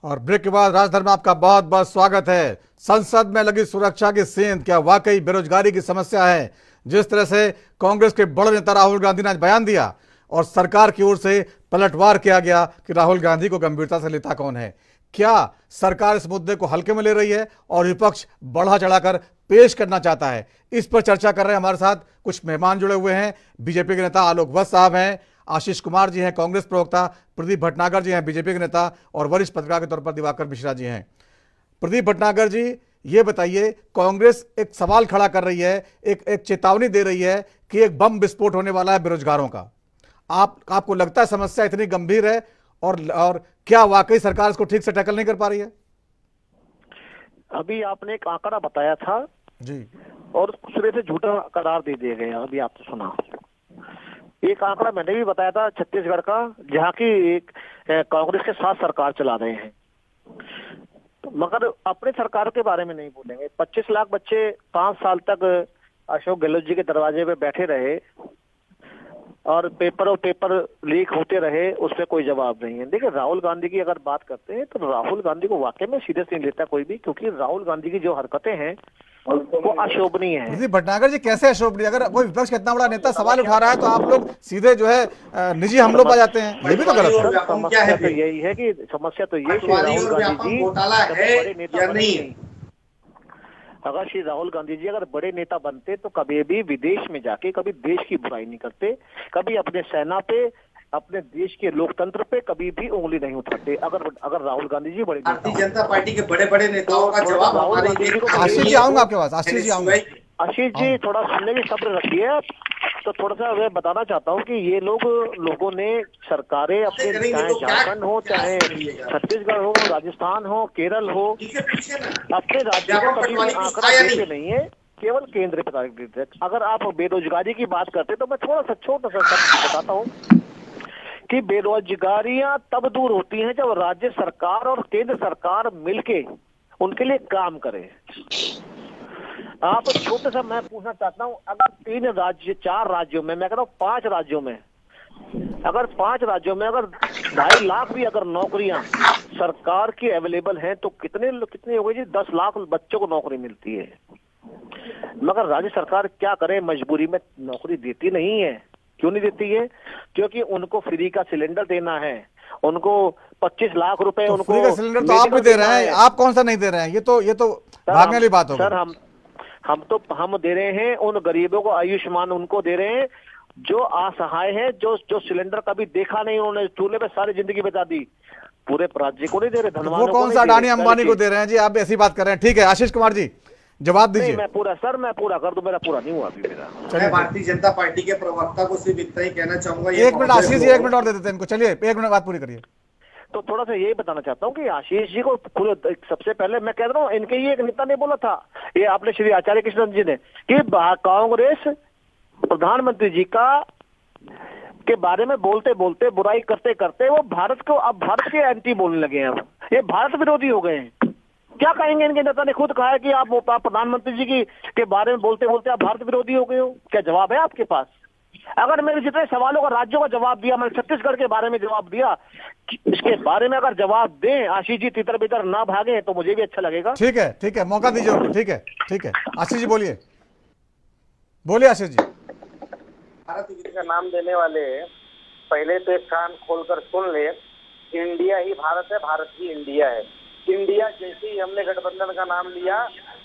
और ब्रेक के बाद राजधानी में आपका बहुत बहुत स्वागत है। संसद में लगी सुरक्षा की सेंध क्या वाकई बेरोजगारी की समस्या है? जिस तरह से कांग्रेस के बड़े नेता राहुल गांधी ने आज बयान दिया और सरकार की ओर से पलटवार किया गया कि राहुल गांधी को गंभीरता से लेता कौन है, क्या सरकार इस मुद्दे को हल्के में ले रही है और विपक्ष बढ़ा चढ़ाकर पेश करना चाहता है। इस पर चर्चा कर रहे हैं हमारे साथ कुछ मेहमान जुड़े हुए हैं। बीजेपी के नेता आलोक वत्स साहब हैं, आशीष कुमार जी हैं कांग्रेस प्रवक्ता, प्रदीप भटनागर जी हैं बीजेपी के नेता, और वरिष्ठ पत्रकार के तौर पर दिवाकर मिश्रा जी हैं। प्रदीप भटनागर जी, ये बताइए, कांग्रेस एक सवाल खड़ा कर रही है, एक चेतावनी दे रही है कि एक बम विस्फोट होने वाला है बेरोजगारों का। आपको लगता है समस्या इतनी गंभीर है, और क्या वाकई सरकार इसको ठीक से टैकल नहीं कर पा रही है? अभी आपने एक आंकड़ा बताया था जी, और सिरे से झूठा करार दे दिए गए। अभी आपने सुना एक आंकड़ा मैंने भी बताया था छत्तीसगढ़ का, जहाँ की एक कांग्रेस के साथ सरकार चला रहे हैं, मगर अपने सरकार के बारे में नहीं बोलेंगे। 25 लाख बच्चे 5 साल तक अशोक गहलोत जी के दरवाजे पे बैठे रहे और पेपर लीक होते रहे, उस पर कोई जवाब नहीं है। देखिए, राहुल गांधी की अगर बात करते हैं तो राहुल गांधी को वाकई में सीरियस नहीं लेता कोई भी, क्योंकि राहुल गांधी की जो हरकतें हैं वो अशोभनीय है। भटनागर जी, कैसे अशोभनीय? अगर कोई विपक्ष का इतना बड़ा नेता सवाल उठा रहा है तो आप लोग सीधे जो है निजी हमलों पर जाते हैं, ये भी तो गलत है। समस्या तो यही है कि राहुल गांधी जी बड़े नेता नहीं। अगर श्री राहुल गांधी जी अगर बड़े नेता बनते तो कभी भी विदेश में जाके कभी देश की बुराई नहीं करते, कभी अपने सेना पे, अपने देश के लोकतंत्र पे कभी भी उंगली नहीं उठाते। अगर राहुल गांधी जी बड़े भारतीय जनता पार्टी के बड़े नेताओं का जवाब हमारे आशीष जी, आऊंगा आपके पास। आशीष जी आऊंगा। आशीष जी, थोड़ा सुनने की सब्र रखिए। तो थोड़ा सा मैं बताना चाहता हूँ कि ये लोगों ने सरकारें अपने, चाहे झारखंड हो, चाहे छत्तीसगढ़ हो, राजस्थान हो, केरल हो, अपने राज्य को कभी भी आंकड़ा देते नहीं है, केवल केंद्र पे। अगर आप बेरोजगारी की बात करते तो मैं थोड़ा सा छोटा सा बताता हूँ कि बेरोजगारियां तब दूर होती हैं जब राज्य सरकार और केंद्र सरकार मिलके उनके लिए काम करे। आप छोटे सा मैं पूछना चाहता हूं, अगर 3 राज्य 4 राज्यों में, मैं कह रहा हूं 5 राज्यों में, अगर 5 राज्यों में अगर 2.5 लाख भी अगर नौकरियां सरकार की अवेलेबल हैं तो कितने हो गई जी? 10 लाख बच्चों को नौकरी मिलती है, मगर राज्य सरकार क्या करे, मजबूरी में नौकरी देती नहीं है। क्यों नहीं देती है? क्योंकि उनको फ्री का सिलेंडर देना है, उनको 25 लाख रुपए, उनको फ्री का सिलेंडर तो आप भी दे रहे हैं, आप कौन सा नहीं दे रहे हैं? ये तो भागने वाली बात होगी। सर, हम दे रहे हैं उन गरीबों को, आयुष्मान उनको दे रहे हैं जो असहाय है, जो सिलेंडर कभी देखा नहीं, उन्होंने चूल्हे पे सारी जिंदगी बिता दी। पूरे राज्य को नहीं दे रहे, धनवानों को। वो कौन सा अडानी अंबानी को दे रहे हैं जी? आप ऐसी बात कर रहे हैं। ठीक है, आशीष कुमार जी जवाब दीजिए। मैं पूरा कर दूं, मेरा पूरा नहीं हुआ अभी मेरा। मैं भारतीय जनता पार्टी के प्रवक्ता को सिर्फ इतना ही कहना चाहूंगा। 1 मिनट आशीष जी, 1 मिनट और दे देते हैं इनको। चलिए 1 मिनट बात पूरी करिए। तो थोड़ा सा यही बताना चाहता हूँ कि आशीष जी को सबसे पहले मैं कह रहा हूँ, इनके ही एक नेता ने बोला था, ये आपने श्री आचार्य कृष्ण जी ने, कि कांग्रेस प्रधानमंत्री जी के बारे में बोलते बोलते, बुराई करते करते वो भारत के एंटी बोलने लगे हैं। अब ये भारत विरोधी हो गए हैं। क्या कहेंगे? इनके नेता ने खुद कहा है कि आप प्रधानमंत्री जी के बारे में बोलते बोलते आप भारत विरोधी हो गए हो। क्या जवाब है आपके पास? अगर मैंने जितने सवालों का राज्यों का जवाब दिया, मैंने छत्तीसगढ़ के बारे में जवाब दिया, इसके बारे में अगर जवाब दें आशीष जी, तितर बितर ना भागे, तो मुझे भी अच्छा लगेगा। ठीक है, मौका दीजिए उनको। ठीक है आशीष जी बोलिए आशीष जी। भारत का नाम देने वाले पहले तो एक कान खोलकर सुन ले, इंडिया ही भारत है, भारत ही इंडिया है। इंडिया जैसे ही हमने गठबंधन का नाम लिया,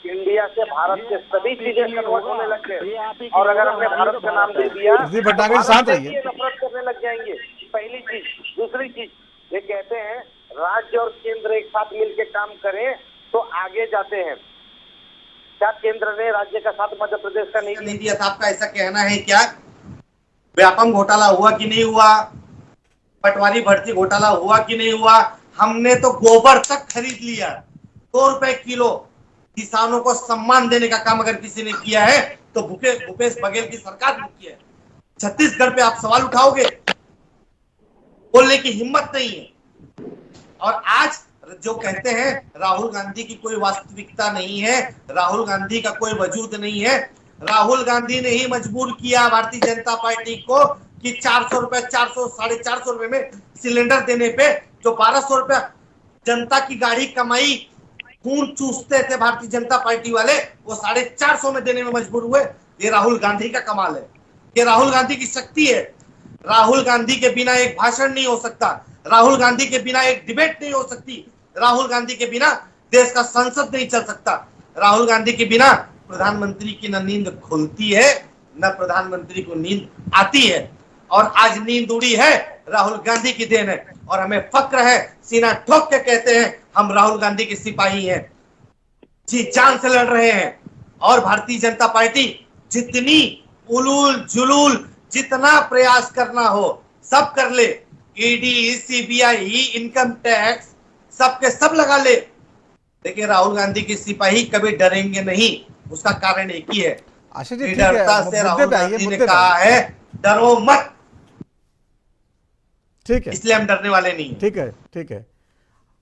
इंडिया से भारत के सभी चीजें कन्वर्ट होने लग गए, और अगर हमने भारत का नाम दे दिया नफरत करने लग जाएंगे। पहली चीज। दूसरी चीज, ये कहते हैं राज्य और केंद्र एक साथ मिलकर काम करें तो आगे जाते हैं। क्या केंद्र ने राज्य का साथ मध्य प्रदेश का नहीं दिया था? आपका ऐसा कहना है क्या? व्यापम घोटाला हुआ कि नहीं हुआ? पटवारी भर्ती घोटाला हुआ कि नहीं हुआ? हमने तो गोबर तक खरीद लिया, 2 रुपए किलो। किसानों को सम्मान देने का काम अगर किसी ने किया है तो भूपेश बघेल की सरकार ने किया है। छत्तीसगढ़ पे आप सवाल उठाओगे, बोलने की हिम्मत नहीं है। और आज जो कहते हैं राहुल गांधी की कोई वास्तविकता नहीं है, राहुल गांधी का कोई वजूद नहीं है। राहुल गांधी ने ही मजबूर किया भारतीय जनता पार्टी को कि 400 रुपए, 400, 450 रुपए में सिलेंडर देने पे जो 1200 रुपया जनता की गाड़ी कमाई खून चूसते थे भारतीय जनता पार्टी वाले, वो 450 में देने में मजबूर हुए। ये राहुल गांधी का कमाल है, ये राहुल गांधी की शक्ति है। राहुल गांधी के बिना एक भाषण नहीं हो सकता, राहुल गांधी के बिना एक डिबेट नहीं हो सकती, राहुल गांधी के बिना देश का संसद नहीं चल सकता, राहुल गांधी के बिना प्रधानमंत्री की न नींद खुलती है न प्रधानमंत्री को नींद आती है। और आज नींद उड़ी है राहुल गांधी की देन है और हमें फक्र है, सीना ठोक के कहते हैं हम राहुल गांधी के सिपाही हैं, जी जान से लड़ रहे हैं। और भारतीय जनता पार्टी जितनी उलूल जुलूल जितना प्रयास करना हो सब कर ले, ईडी, सीबीआई, इनकम टैक्स सबके सब लगा ले, लेकिन राहुल गांधी के सिपाही कभी डरेंगे नहीं। उसका कारण एक ही है, निडरता से राहुल गांधी ने कहा है डरो मत। ठीक है, इसलिए हम डरने वाले नहीं। ठीक है, ठीक है।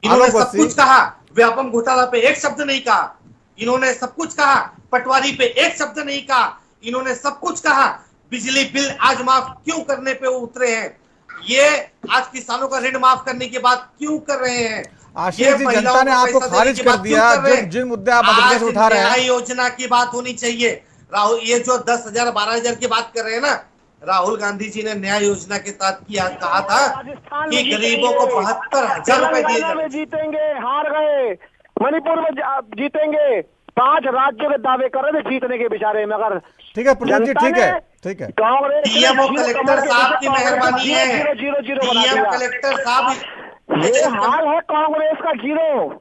इन्होंने सब कुछ कहा, व्यापम घोटाला पे एक शब्द नहीं कहा। इन्होंने सब कुछ कहा, पटवारी पे एक शब्द नहीं कहा। इन्होंने सब कुछ कहा, बिजली बिल आज माफ क्यों करने पे उतरे हैं, ये आज किसानों का ऋण माफ करने की बात क्यों कर रहे हैं, आशीष जी जनता ने आपको खारिज कर दिया। जिन मुद्दे आप मध्य प्रदेश उठा रहे हैं, योजना की बात होनी चाहिए। राहुल ये जो 10,000 12,000 की बात कर रहे हैं ना, राहुल गांधी जी ने न्याय योजना के तहत कहा था कि गरीबों को 72,000 रुपए दिए जाए। जीतेंगे, हार गए, मणिपुर में जीतेंगे, 5 राज्यों के दावे कर रहे थे जीतने के बेचारे, मगर ठीक है प्रदीप जी, ठीक है, ठीक है। कांग्रेस डीएम और कलेक्टर साहब की मेहरबानी है, डीएम कलेक्टर साहब ये हाल है कांग्रेस का 0।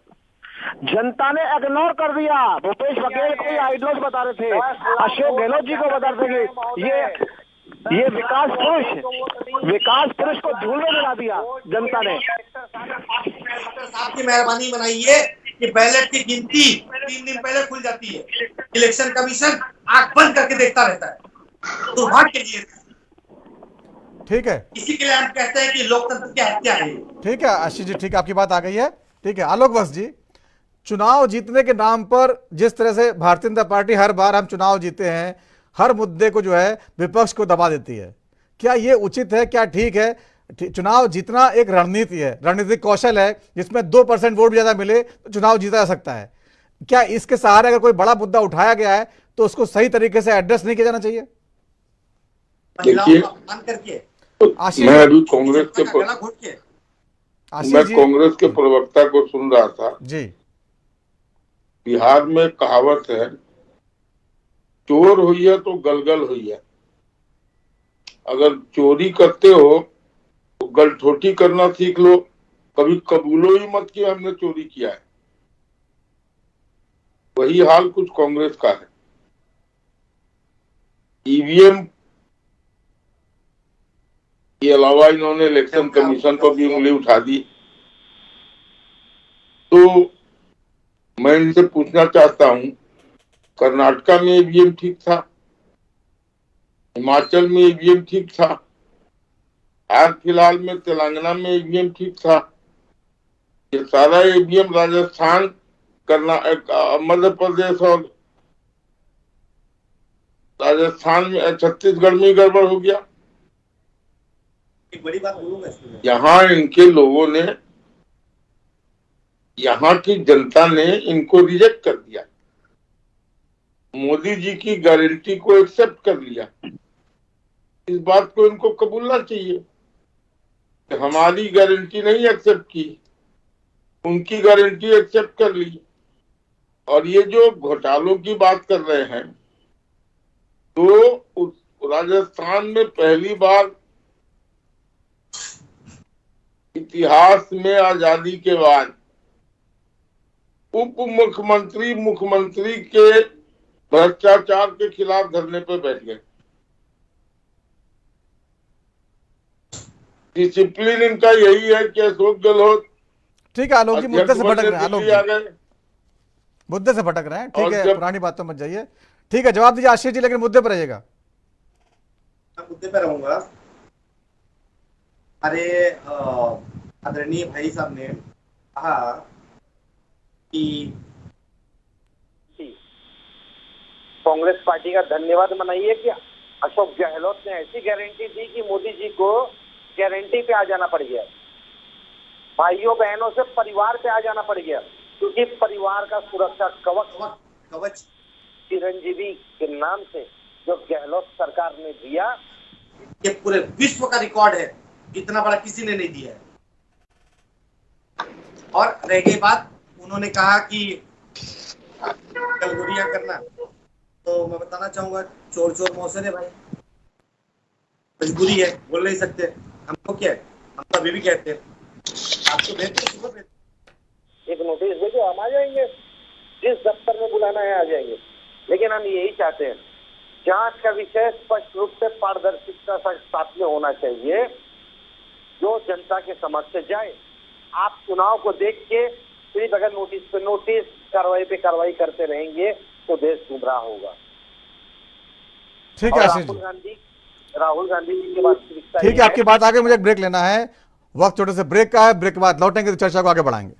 जनता ने इग्नोर कर दिया। भूपेश बघेल को आइडल्स बता रहे थे, अशोक गहलोत जी को बता रहे थे, ये विकास पुरुष को धूल में मिला दिया जनता ने। साहब की मेहरबानी बनाइए कि बैलेट की गिनती 3 दिन पहले खुल जाती है, इलेक्शन कमीशन आंख बंद करके देखता रहता है। दुर्भाग्य के लिए ठीक है, इसी के लिए हम कहते हैं कि लोकतंत्र की हत्या है। ठीक है आशीष जी, ठीक है, आपकी बात आ गई है। ठीक है आलोक वत्स जी, चुनाव जीतने के नाम पर जिस तरह से भारतीय जनता पार्टी हर बार हम चुनाव जीते हैं, हर मुद्दे को जो है विपक्ष को दबा देती है, क्या ये उचित है, क्या ठीक है? चुनाव जीतना एक रणनीति है, रणनीतिक कौशल है, जिसमें 2% वोट ज्यादा मिले तो चुनाव जीता जा सकता है। क्या इसके सहारे अगर कोई बड़ा मुद्दा उठाया गया है तो उसको सही तरीके से एड्रेस नहीं किया जाना चाहिए? देखिए, मैं अभी कांग्रेस के प्रवक्ता को सुन रहा था जी। बिहार में कहावत है, चोर हुई है तो गलगल हुई है। अगर चोरी करते हो तो गलठोटी करना सीख लो, कभी कबूलो ही मत कि हमने चोरी किया है। वही हाल कुछ कांग्रेस का है। ईवीएम के अलावा इन्होंने इलेक्शन कमीशन पर भी उंगली उठा दी। तो मैं इनसे पूछना चाहता हूं, कर्नाटका में ईवीएम ठीक था, हिमाचल में ईवीएम ठीक था, आज फिलहाल में तेलंगाना में ईवीएम ठीक था, ये सारा ईवीएम राजस्थान, मध्य प्रदेश और राजस्थान में, छत्तीसगढ़ में गड़बड़ हो गया। एक बड़ी बात बोलूंगा, यहाँ इनके लोगों ने, यहाँ की जनता ने इनको रिजेक्ट कर दिया, मोदी जी की गारंटी को एक्सेप्ट कर लिया। इस बात को इनको कबूलना चाहिए कि हमारी गारंटी नहीं एक्सेप्ट की, उनकी गारंटी एक्सेप्ट कर ली। और ये जो घोटालों की बात कर रहे हैं, तो राजस्थान में पहली बार इतिहास में आजादी के बाद उप मुख्यमंत्री मुख्यमंत्री के भ्रष्टाचार के खिलाफ धरने पर बैठ गए। डिसिप्लिन इनका यही है कि अशोक गहलोत, ठीक है आलोक जी, मुद्दे से भटक रहे हैं, आलोक जी मुद्दे से भटक रहे हैं, ठीक है, पुरानी बातों मत जाइए। ठीक है, जवाब दीजिए आशीष जी, लेकिन मुद्दे पर रहिएगा। मुद्दे पर रहूंगा। अरे आदरणीय भाई साहब ने कहा कि कांग्रेस पार्टी का धन्यवाद मनाइए कि अशोक गहलोत ने ऐसी गारंटी दी कि मोदी जी को गारंटी पे आ जाना पड़ गया, भाइयों बहनों से परिवार पे आ जाना पड़ गया, क्योंकि परिवार का सुरक्षा कवच चिरंजीवी के नाम से जो गहलोत सरकार ने दिया, ये पूरे विश्व का रिकॉर्ड है, इतना बड़ा किसी ने नहीं दिया है। और रह गई बात, उन्होंने कहा कि गलगुरिया करना, तो मैं बताना चाहूंगा चोर चोर मौसर है भाई, मजबूरी है, बोल नहीं सकते। हमको क्या है, हम तो अभी भी कहते हैं आपको भेजते सुबह भेजते। एक नोटिस देके हम आ जाएंगे, जिस दफ्तर में बुलाना है आ जाएंगे। लेकिन हम यही चाहते हैं जांच का विषय स्पष्ट रूप से पारदर्शिता के साथ में होना चाहिए, जो जनता के समक्ष जाए। आप चुनाव को देख के सिर्फ अगर नोटिस पे नोटिस, कार्रवाई पे कार्रवाई करते रहेंगे तो देश गुमराह होगा। ठीक है आशीष जी, राहुल गांधी जी की बात ठीक है, आपकी बात आगे मुझे ब्रेक लेना है, वक्त छोटे से ब्रेक का है। ब्रेक के बाद लौटेंगे तो चर्चा को आगे बढ़ाएंगे।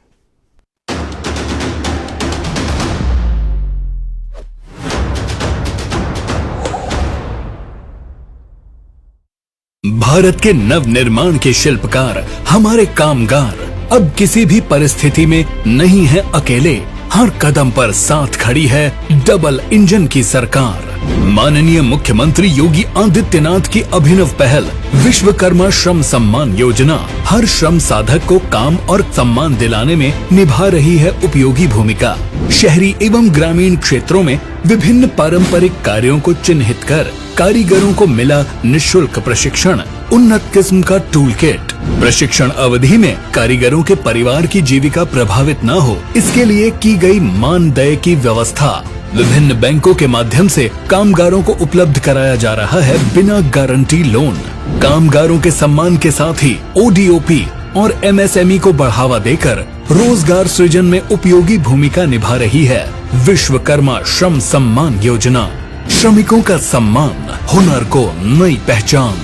भारत के नव निर्माण के शिल्पकार हमारे कामगार अब किसी भी परिस्थिति में नहीं है अकेले। हर कदम पर साथ खड़ी है डबल इंजन की सरकार। माननीय मुख्यमंत्री योगी आदित्यनाथ की अभिनव पहल विश्वकर्मा श्रम सम्मान योजना हर श्रम साधक को काम और सम्मान दिलाने में निभा रही है उपयोगी भूमिका। शहरी एवं ग्रामीण क्षेत्रों में विभिन्न पारंपरिक कार्यों को चिन्हित कर कारीगरों को मिला निःशुल्क प्रशिक्षण, उन्नत किस्म का टूल किट। प्रशिक्षण अवधि में कारीगरों के परिवार की जीविका प्रभावित न हो, इसके लिए की गई मानदेय की व्यवस्था। विभिन्न बैंकों के माध्यम से कामगारों को उपलब्ध कराया जा रहा है बिना गारंटी लोन। कामगारों के सम्मान के साथ ही ओडीओपी और एमएसएमई को बढ़ावा देकर रोजगार सृजन में उपयोगी भूमिका निभा रही है विश्वकर्मा श्रम सम्मान योजना। श्रमिकों का सम्मान, हुनर को नई पहचान।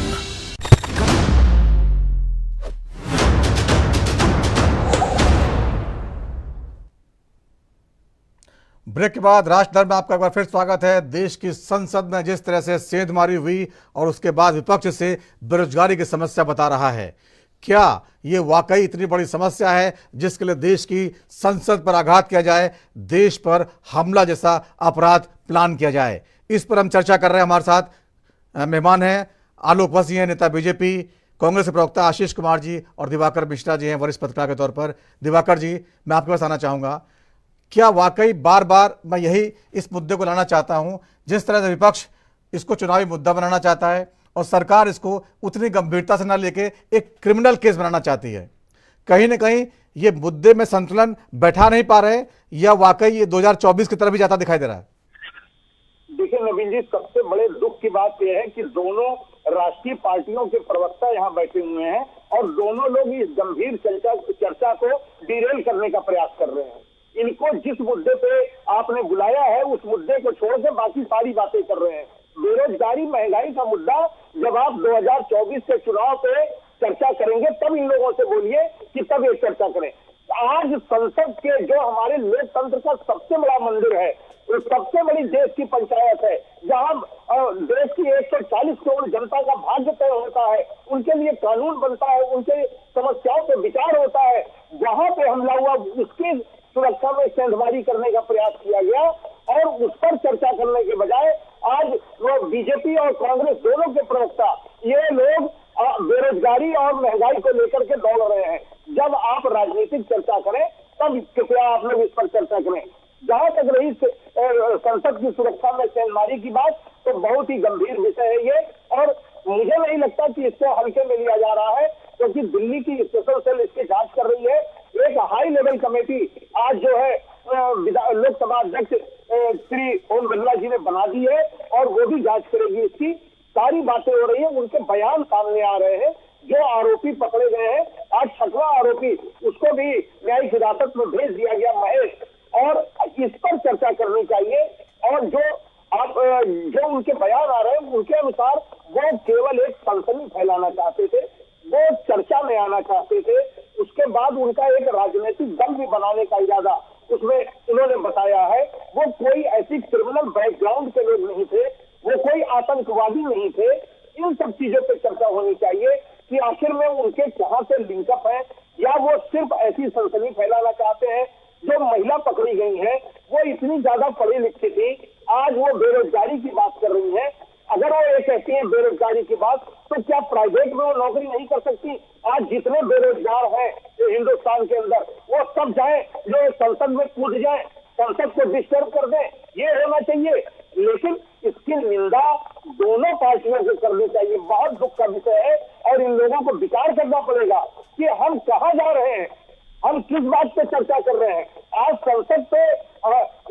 ब्रेक के बाद राष्ट्रधर्म में आपका एक बार फिर स्वागत है। देश की संसद में जिस तरह से सेंधमारी हुई और उसके बाद विपक्ष से बेरोजगारी की समस्या बता रहा है, क्या ये वाकई इतनी बड़ी समस्या है जिसके लिए देश की संसद पर आघात किया जाए, देश पर हमला जैसा अपराध प्लान किया जाए? इस पर हम चर्चा कर रहे हैं। हमारे साथ मेहमान हैं आलोक वसी हैं, नेता बीजेपी, कांग्रेस के प्रवक्ता आशीष कुमार जी और दिवाकर मिश्रा जी हैं वरिष्ठ पत्रकार के तौर पर। दिवाकर जी, मैं आपके पास आना चाहूँगा, क्या वाकई बार बार मैं यही इस मुद्दे को लाना चाहता हूं, जिस तरह से विपक्ष इसको चुनावी मुद्दा बनाना चाहता है और सरकार इसको उतनी गंभीरता से ना लेके एक क्रिमिनल केस बनाना चाहती है, कहीं ना कहीं ये मुद्दे में संतुलन बैठा नहीं पा रहे या वाकई ये 2024 की तरफ भी जाता दिखाई दे रहा है? देखिए नवीन जी, सबसे बड़े दुख की बात यह है कि दोनों राष्ट्रीय पार्टियों के प्रवक्ता यहाँ बैठे हुए हैं और दोनों लोग इस गंभीर चर्चा को डिरेल करने का प्रयास कर रहे हैं। इनको जिस मुद्दे पे आपने बुलाया है उस मुद्दे को छोड़ के बाकी सारी बातें कर रहे हैं। बेरोजगारी, महंगाई का मुद्दा जब आप 2024 के चुनाव पे चर्चा करेंगे तब इन लोगों से बोलिए कि तब ये चर्चा करें। आज संसद के जो हमारे लोकतंत्र का सबसे बड़ा मंदिर है, सबसे बड़ी देश की पंचायत है, जहां देश की 140 करोड़ जनता का भाग्य तय होता है, उनके लिए कानून बनता है, उनके समस्याओं पे विचार होता है, वहां पे हमला हुआ, उसकी सुरक्षा में सेंधमारी करने का प्रयास किया गया और उस पर चर्चा करने के बजाय आज वो बीजेपी और कांग्रेस दोनों के प्रवक्ता ये लोग बेरोजगारी और महंगाई को लेकर के दौड़ रहे हैं। जब आप राजनीतिक चर्चा करें तब कृपया आप लोग इस पर चर्चा करें। जहां तक रही संसद की सुरक्षा में सेंधमारी की बात, तो बहुत ही गंभीर विषय है ये और मुझे नहीं लगता कि इसको हल्के में लिया जा रहा है, क्योंकि दिल्ली की स्पेशल सेल इसकी जांच कर रही है। एक हाई लेवल कमेटी आज जो है लोकसभा अध्यक्ष श्री ओम बिरला जी ने बना दी है और वो भी जांच करेगी। इसकी सारी बातें हो रही है, उनके बयान सामने आ रहे हैं। जो आरोपी पकड़े गए हैं, आज 6वां आरोपी, उसको भी न्यायिक हिरासत में भेज दिया गया महेश, और इस पर चर्चा करनी चाहिए। और जो उनके बयान आ रहे हैं उनके अनुसार वो केवल एक सनसनी फैलाना चाहते थे, वो चर्चा में आना चाहते थे। उसके बाद उनका एक राजनीतिक दल भी बनाने का इरादा उसमें उन्होंने बताया है। वो कोई ऐसी क्रिमिनल बैकग्राउंड के लोग नहीं थे, वो कोई आतंकवादी नहीं थे। इन सब चीजों पे चर्चा होनी चाहिए कि आखिर में उनके कहां से लिंकअप है, या वो सिर्फ ऐसी सनसनी फैलाना चाहते हैं। जो महिला पकड़ी गई है वो इतनी ज्यादा पढ़ी लिखी थी, आज वो बेरोजगारी की बात कर रही है। अगर वो ये कहती है बेरोजगारी की बात, तो क्या प्राइवेट में वो नौकरी नहीं कर सकती? आज जितने बेरोजगार हैं हिंदुस्तान के अंदर, वो सब जाए जो संसद में कूद जाए, संसद को डिस्टर्ब कर दें, ये होना चाहिए। लेकिन इसकी निंदा दोनों पार्टियों को करनी चाहिए। बहुत दुख का विषय है और इन लोगों को विचार करना पड़ेगा कि हम कहाँ जा रहे हैं, हम किस बात पे चर्चा कर रहे हैं। आज संसद पे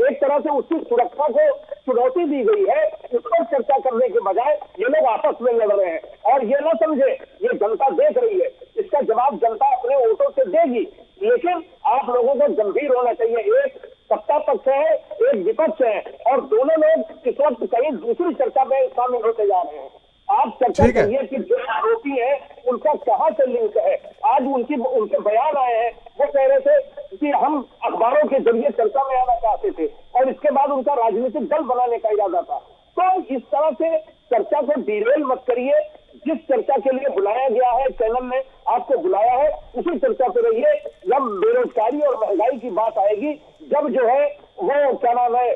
एक तरह से उसकी सुरक्षा को चुनौती दी गई है, उस पर चर्चा करने के बजाय ये लोग आपस में लड़ रहे हैं। और ये ना समझे, ये जनता देख रही है, इसका जवाब जनता अपने वोटों से देगी। लेकिन आप लोगों को गंभीर होना चाहिए। एक सत्ता पक्ष है, एक विपक्ष है, और दोनों लोग इस वक्त कहीं दूसरी चर्चा में शामिल होते जा रहे हैं। आप चर्चा करिए कि जो आरोपी है उनका कहाँ से लिंक है। आज उनके बयान आए हैं, वो कह रहे थे कि हम अखबारों के जरिए चर्चा में आना चाहते थे और इसके बाद उनका राजनीतिक दल बनाने का इरादा था। तो इस तरह से चर्चा को डिरेल मत करिए। जिस चर्चा के लिए बुलाया गया है, चैनल ने आपको बुलाया है, उसी चर्चा पे रहिए। जब बेरोजगारी और महंगाई की बात आएगी, जब जो है वो क्या नाम है।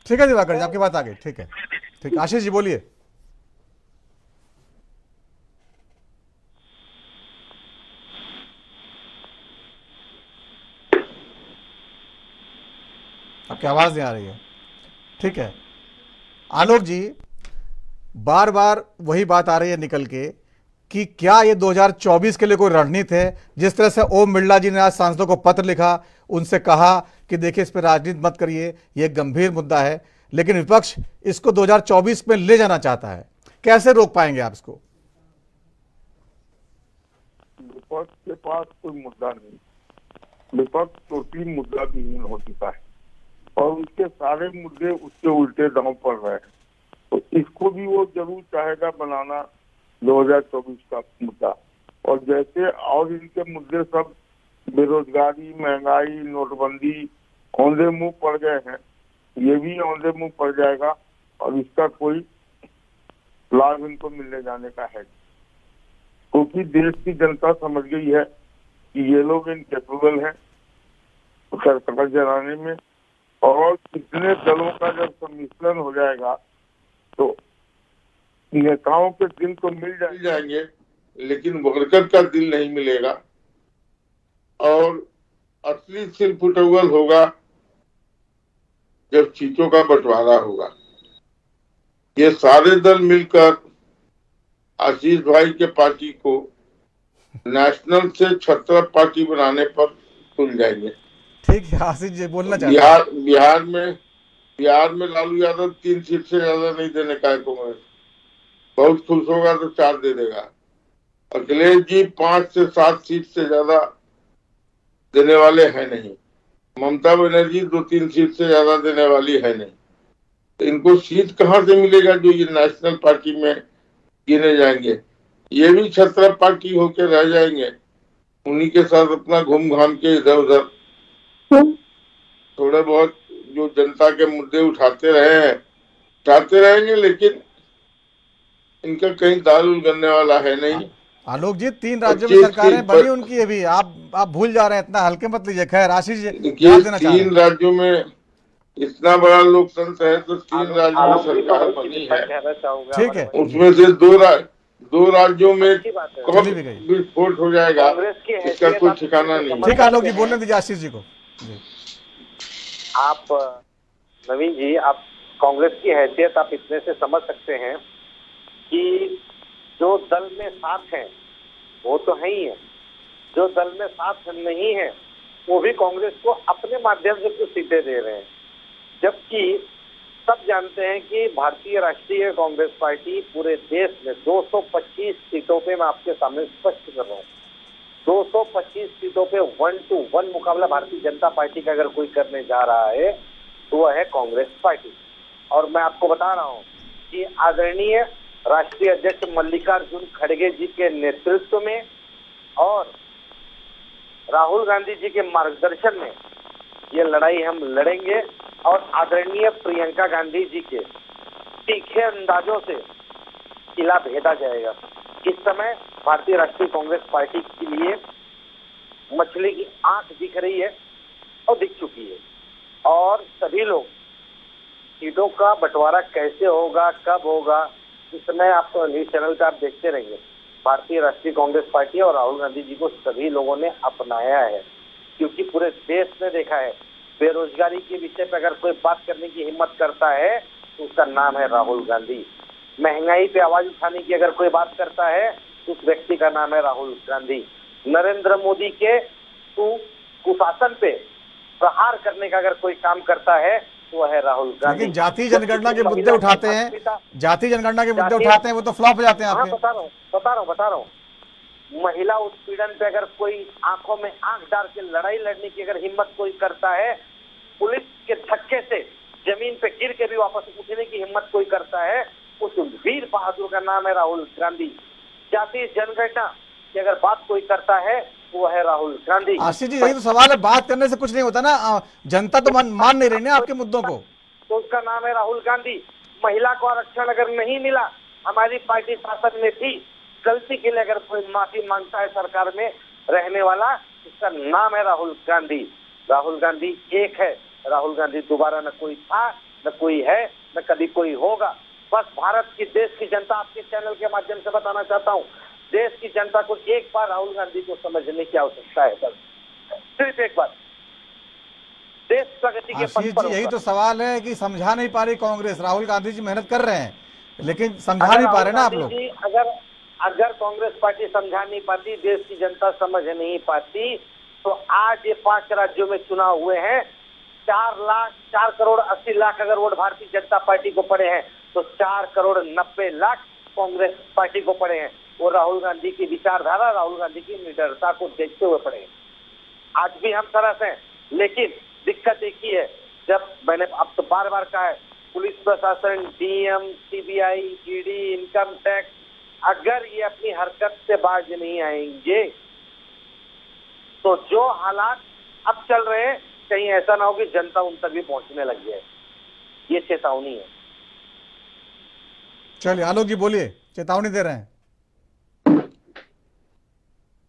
ठीक है दिवाकर जी, आपकी बात आ गई। ठीक है, ठीक। आशीष जी बोलिए। आपकी आवाज नहीं आ रही है। ठीक है आलोक जी, बार बार वही बात आ रही है निकल के कि क्या ये 2024 के लिए कोई रणनीति है। जिस तरह से ओम बिरला जी ने आज सांसदों को पत्र लिखा, उनसे कहा कि देखिए इस पर राजनीति मत करिए, ये एक गंभीर मुद्दा है, लेकिन विपक्ष इसको 2024 में ले जाना चाहता है। कैसे रोक पाएंगे आप इसको? विपक्ष के पास कोई मुद्दा नहीं, विपक्ष टोटली मुद्दा विहीन हो चुका है और उसके सारे मुद्दे उसके उल्टे दांव पड़ रहे हैं। तो इसको भी वो जरूर चाहेगा बनाना 2024 का मुद्दा। और जैसे और इनके मुद्दे सब बेरोजगारी, महंगाई, नोटबंदी औंधे मुंह पड़ गए हैं, ये भी औंधे मुंह पड़ जाएगा और इसका कोई लाभ इनको मिलने जाने का है, क्योंकि देश की जनता समझ गई है कि ये लोग इनकेपेबल हैं सरकार चलाने में। और कितने दलों का जब सम्मिश्रण हो जाएगा तो नेताओं के दिल तो मिल जाएंगे, लेकिन वर्कर का दिल नहीं मिलेगा। और असली सिलफुटौल होगा जब सीटों का बंटवारा होगा। ये सारे दल मिलकर आशीष भाई के पार्टी को नेशनल से छत्र पार्टी बनाने पर तुल जाएंगे। ठीक है आशीष जी बोलना चाहते हैं। बिहार में लालू यादव 3 सीट से ज्यादा नहीं देने का है कांग्रेस। बहुत खुश होगा तो 4 दे देगा। अखिलेश जी 5 से 7 सीट से ज्यादा देने वाले हैं नहीं। ममता बनर्जी 2-3 सीट से ज्यादा देने वाली है नहीं। तो इनको सीट कहाँ से मिलेगा जो ये नेशनल पार्टी में गिने जाएंगे? ये भी छत्र पार्टी होके रह जाएंगे, उन्हीं के साथ अपना घूम घाम के इधर उधर थोड़े बहुत जो जनता के मुद्दे उठाते रहेंगे, लेकिन इनका कहीं दाल उगलने वाला है नहीं। आलोक जी 3 राज्यों में सरकारें बनी उनकी अभी, आप भूल जा रहे हैं, इतना हल्के मत लीजिए। खैर आशीष जी 3 राज्यों में इतना बड़ा लोकतंत्र है तो 3 राज्यों में सरकार बनी है। ठीक है, उसमें से 2 राज्यों में विस्फोट हो जाएगा, इसका कोई ठिकाना नहीं। ठीक है आलोक जी बोलने दीजिए आशीष जी को। आप नवीन जी, आप कांग्रेस की हैसियत आप इतने से समझ सकते हैं कि जो दल में साथ हैं वो तो है ही है, जो दल में साथ नहीं है वो भी कांग्रेस को अपने माध्यम से कुछ सीटें दे रहे हैं। जबकि सब जानते हैं कि भारतीय राष्ट्रीय कांग्रेस पार्टी पूरे देश में 225 सीटों पे, मैं आपके सामने स्पष्ट कर रहा हूँ, 225 सीटों पे 1-to-1 मुकाबला भारतीय जनता पार्टी का अगर कोई करने जा रहा है तो वह है कांग्रेस पार्टी। और मैं आपको बता रहा हूँ कि आदरणीय राष्ट्रीय अध्यक्ष मल्लिकार्जुन खड़गे जी के नेतृत्व में और राहुल गांधी जी के मार्गदर्शन में ये लड़ाई हम लड़ेंगे और आदरणीय प्रियंका गांधी जी के तीखे अंदाजों से किला भेदा जाएगा। इस समय भारतीय राष्ट्रीय कांग्रेस पार्टी के लिए मछली की आंख दिख रही है और दिख चुकी है, और सभी लोग सीटों का बंटवारा कैसे होगा, कब होगा, इस समय आप न्यूज चैनल पे आप देखते रहिए। भारतीय राष्ट्रीय कांग्रेस पार्टी और राहुल गांधी जी को सभी लोगों ने अपनाया है, क्योंकि पूरे देश ने देखा है बेरोजगारी के विषय पर अगर कोई बात करने की हिम्मत करता है तो उसका नाम है राहुल गांधी। महंगाई पे आवाज उठाने की अगर कोई बात करता है तो उस व्यक्ति का नाम है राहुल गांधी। नरेंद्र मोदी के कुशासन पे प्रहार करने का अगर कोई काम करता है तो वह है राहुल गांधी। लेकिन जाति जनगणना के मुद्दे उठाते हैं, जाति जनगणना के मुद्दे उठाते हैं, वो तो फ्लॉप हो जाते हैं आपके। बता रहा हूँ महिला उत्पीड़न पे अगर कोई आंखों में आंख डाल के लड़ाई लड़ने की अगर हिम्मत कोई करता है, पुलिस के धक्के से जमीन पे गिर के भी वापस उठने की हिम्मत कोई करता है, उस वीर बहादुर का नाम है राहुल गांधी। जातीय जनगणना की अगर बात कोई करता है वो है राहुल गांधी। आशीष जी, यही तो सवाल है, बात करने से कुछ नहीं होता ना, जनता तो मान नहीं रही ना आपके मुद्दों को, तो उसका नाम है राहुल गांधी। महिला को आरक्षण अगर नहीं मिला, हमारी पार्टी शासन में थी, गलती के लिए अगर कोई माफी मांगता है सरकार में रहने वाला, उसका नाम है राहुल गांधी। राहुल गांधी एक है, राहुल गांधी दोबारा न कोई था, न कोई है, न कभी कोई होगा। बस भारत की, देश की जनता, आपके चैनल के माध्यम से बताना चाहता हूँ, देश की जनता को एक बार राहुल गांधी को समझने की आवश्यकता है, बस सिर्फ एक बार। देश प्रगति के आशीष जी, यही तो सवाल है कि समझा नहीं पा रही कांग्रेस। राहुल गांधी जी मेहनत कर रहे हैं लेकिन समझा नहीं पा रहे ना आप लोग। अगर कांग्रेस पार्टी समझा नहीं पाती, देश की जनता समझ नहीं पाती, तो आज ये 5 राज्यों में चुनाव हुए हैं, 4 करोड़ 80 लाख अगर वोट भारतीय जनता पार्टी को पड़े हैं तो 4 करोड़ 90 लाख कांग्रेस पार्टी को पड़े हैं। वो राहुल गांधी की विचारधारा, राहुल गांधी की निडरता को देखते हुए पड़े हैं। आज भी हम सरस हैं, लेकिन दिक्कत एक ही है, जब मैंने अब तो बार बार कहा है, पुलिस प्रशासन, DM, CBI, ED, income tax, अगर ये अपनी हरकत से बाज नहीं आएंगे तो जो हालात अब चल रहे हैं, कहीं ऐसा ना हो कि जनता उन तक भी पहुंचने लग जाए। ये चेतावनी है। चलिए आलोक जी बोलिए, चेतावनी दे रहे हैं।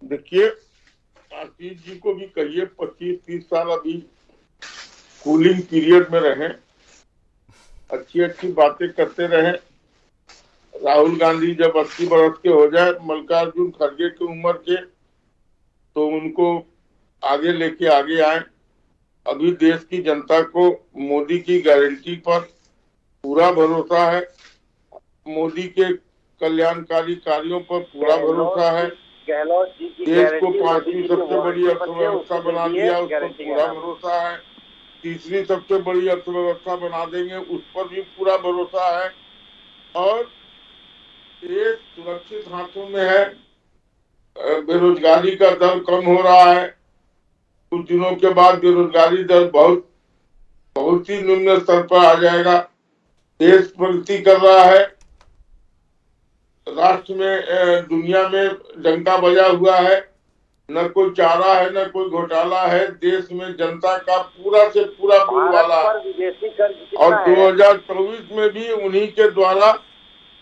देखिए, आशीष जी को भी कहिए 25-30 साल अभी कूलिंग पीरियड में रहें, अच्छी अच्छी बातें करते रहें। राहुल गांधी जब 80 बरस के हो जाए, मल्लिकार्जुन खड़गे की उम्र के, तो उनको आगे लेके आगे आए। अभी देश की जनता को मोदी की गारंटी पर पूरा भरोसा है, मोदी के कल्याणकारी कार्यों पर पूरा भरोसा है। गहलोत जी की देश को 5वीं सबसे बड़ी अर्थव्यवस्था बना दिया, उस पर पूरा भरोसा है। 3री सबसे बड़ी अर्थव्यवस्था बना देंगे, उस पर भी पूरा भरोसा है। और देश सुरक्षित हाथों में है, बेरोजगारी का दर कम हो रहा है। कुछ दिनों के बाद बेरोजगारी दर बहुत ही निम्न स्तर पर आ जाएगा। देश प्रगति कर रहा है, राष्ट्र में, दुनिया में डंका बजा हुआ है, न कोई चारा है न कोई घोटाला है। देश में जनता का पूरा से पूरा बोलबाला है। और 2024 में भी उन्हीं के द्वारा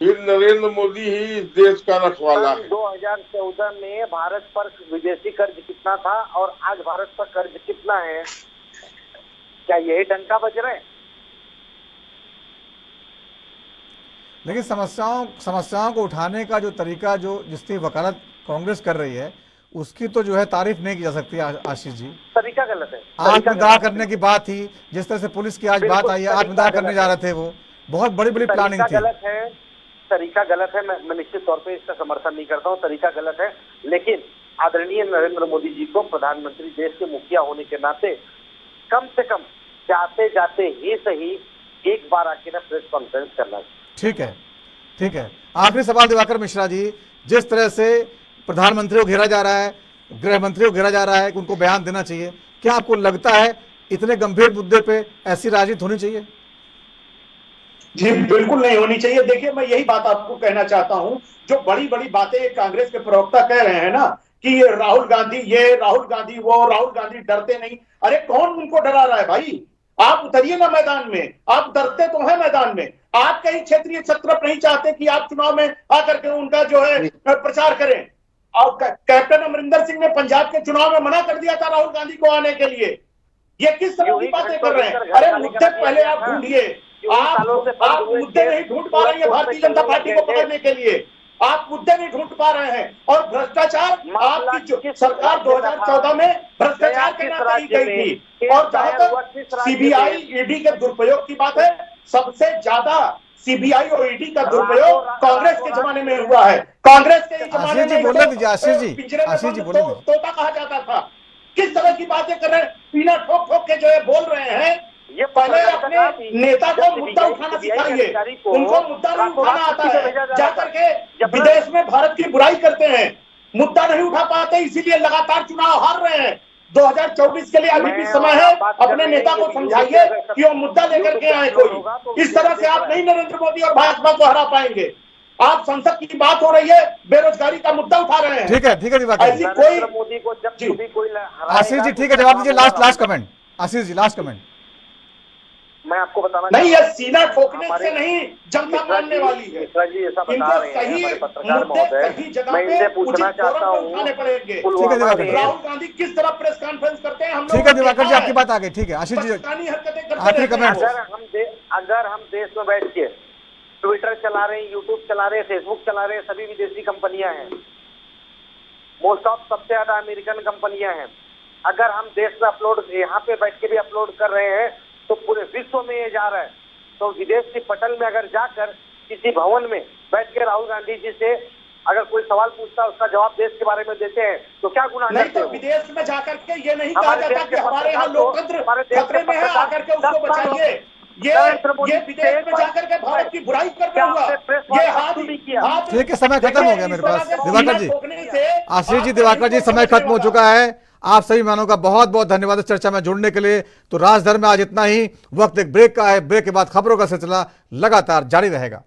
फिर नरेंद्र मोदी ही इस देश का रखवाला है। 2014 में भारत पर विदेशी कर्ज कितना था और आज भारत पर कर्ज कितना है? क्या यही डंका बज रहे हैं? लेकिन समस्याओं को उठाने का जो तरीका, जो जिसकी वकालत कांग्रेस कर रही है, उसकी तो जो है तारीफ नहीं की जा सकती। आशीष जी, तरीका गलत है। आत्मदाह करने की बात थी, जिस तरह से पुलिस की आज बात आई है, आत्मदाह करने जा रहे थे, वो बहुत बड़ी प्लानिंग थी। गलत है, तरीका गलत है। मैं निश्चित तौर पे इसका समर्थन नहीं करता हूँ, तरीका गलत है। लेकिन आदरणीय नरेंद्र मोदी जी को प्रधानमंत्री, देश के मुखिया होने के नाते, कम से कम जाते जाते ही सही एक बार आके ना प्रेस कॉन्फ्रेंस करना चाहिए। ठीक है। आखिरी सवाल दिवाकर मिश्रा जी, जिस तरह से प्रधानमंत्री को घेरा जा रहा है, गृह मंत्री को घेरा जा रहा है कि उनको बयान देना चाहिए, क्या आपको लगता है इतने गंभीर मुद्दे पे ऐसी राजनीति होनी चाहिए? जी बिल्कुल नहीं होनी चाहिए। देखिए, मैं यही बात आपको कहना चाहता हूं, जो बड़ी बड़ी बातें कांग्रेस के प्रवक्ता कह रहे हैं ना कि राहुल गांधी ये, राहुल गांधी वो, राहुल गांधी डरते नहीं। अरे कौन उनको डरा रहा है भाई? आप उतरिए ना मैदान में, आप डरते तो है मैदान में। आप कहीं क्षेत्रीय छत्रप नहीं चाहते कि आप चुनाव में आकर के उनका जो है प्रचार करें। और कैप्टन अमरिंदर सिंह ने पंजाब के चुनाव में मना कर दिया था राहुल गांधी को आने के लिए। ये किस तरह की बातें कर रहे हैं? अरे मुद्दे पहले आप ढूंढिए। आप मुद्दे नहीं ढूंढ पा रहे हैं भारतीय जनता पार्टी को पकड़ने के लिए। आप मुद्दे नहीं ढूंढ पा रहे हैं। और भ्रष्टाचार, आपकी जो सरकार 2014 में भ्रष्टाचार के नाते ही गई थी। और जहां तक सीबीआई ईडी के दुरुपयोग की बात है, सबसे ज्यादा सीबीआई और ईडी का दुरुपयोग कांग्रेस के जमाने में हुआ है। कांग्रेस के जमाने में पिंजरे में तोता कहा जाता था। किस तरह की बातें कर रहे हैं, पीना ठोक ठोक के जो है बोल रहे हैं। ये पहले अपने नेता को मुद्दा उठाना सिखाइए, उनको मुद्दा नहीं उठाना आता है। जाकर के विदेश में भारत की बुराई करते हैं, मुद्दा नहीं उठा पाते, इसीलिए लगातार चुनाव हार रहे हैं। 2024 के लिए अभी भी समय है, अपने नेता को समझाइए कि वो मुद्दा लेकर के आए कोई। इस तरह से आप नहीं नरेंद्र मोदी और भाजपा को हरा पाएंगे। आप संसद की बात हो रही है, बेरोजगारी का मुद्दा उठा रहे हैं। ठीक है दिवाकर ऐसी कोई मोदी को जब भी कोई आशीष जी, ठीक है, जवाब दीजिए। Last comment Ashish ji, last comment. मैं आपको बताना नहीं, ये सीना ठोकने से नहीं जनता मानने वाली है। इनको सही मुद्दे सही जगह पे पूछना चाहता हूँ, उठाने पड़ेंगे। ठीक है दिवाकर, राहुल गांधी किस तरह प्रेस कॉन्फ्रेंस करते हैं हम लोग। ठीक है दिवाकर जी, आपकी बात आ गई। ठीक है आशीष जी, आखिरी कमेंट। अगर हम देश में बैठ के ट्विटर चला रहे हैं, यूट्यूब चला रहे हैं, फेसबुक चला रहे हैं, सभी विदेशी कंपनियां हैं, मोस्ट ऑफ सबसे ज्यादा अमेरिकन कंपनियां हैं। अगर हम देश में अपलोड, यहाँ पे बैठ के भी अपलोड कर रहे हैं, तो पूरे विश्व में ये जा रहा है। तो विदेश की पटल में अगर जाकर किसी भवन में बैठ के राहुल गांधी जी से अगर कोई सवाल पूछता है, उसका जवाब देश के बारे में देते हैं, तो क्या गुनाह नहीं? तो विदेश में जाकर के ये नहीं कहा जाता कि हमारे यहाँ लोकतंत्र खतरे में है, आकर के उसको बचाइए। ये विदेश में जाकर के भारत की बुराई करते हुआ ये हाथ। ठीक है, समय खत्म हो गया मेरे पास। दिवाकर जी, आशीष जी, दिवाकर जी, समय खत्म हो चुका है। आप सभी मेहमानों का बहुत बहुत धन्यवाद इस चर्चा में जुड़ने के लिए। तो राजधर में आज इतना ही। वक्त एक ब्रेक का है, ब्रेक के बाद खबरों का सिलसिला लगातार जारी रहेगा।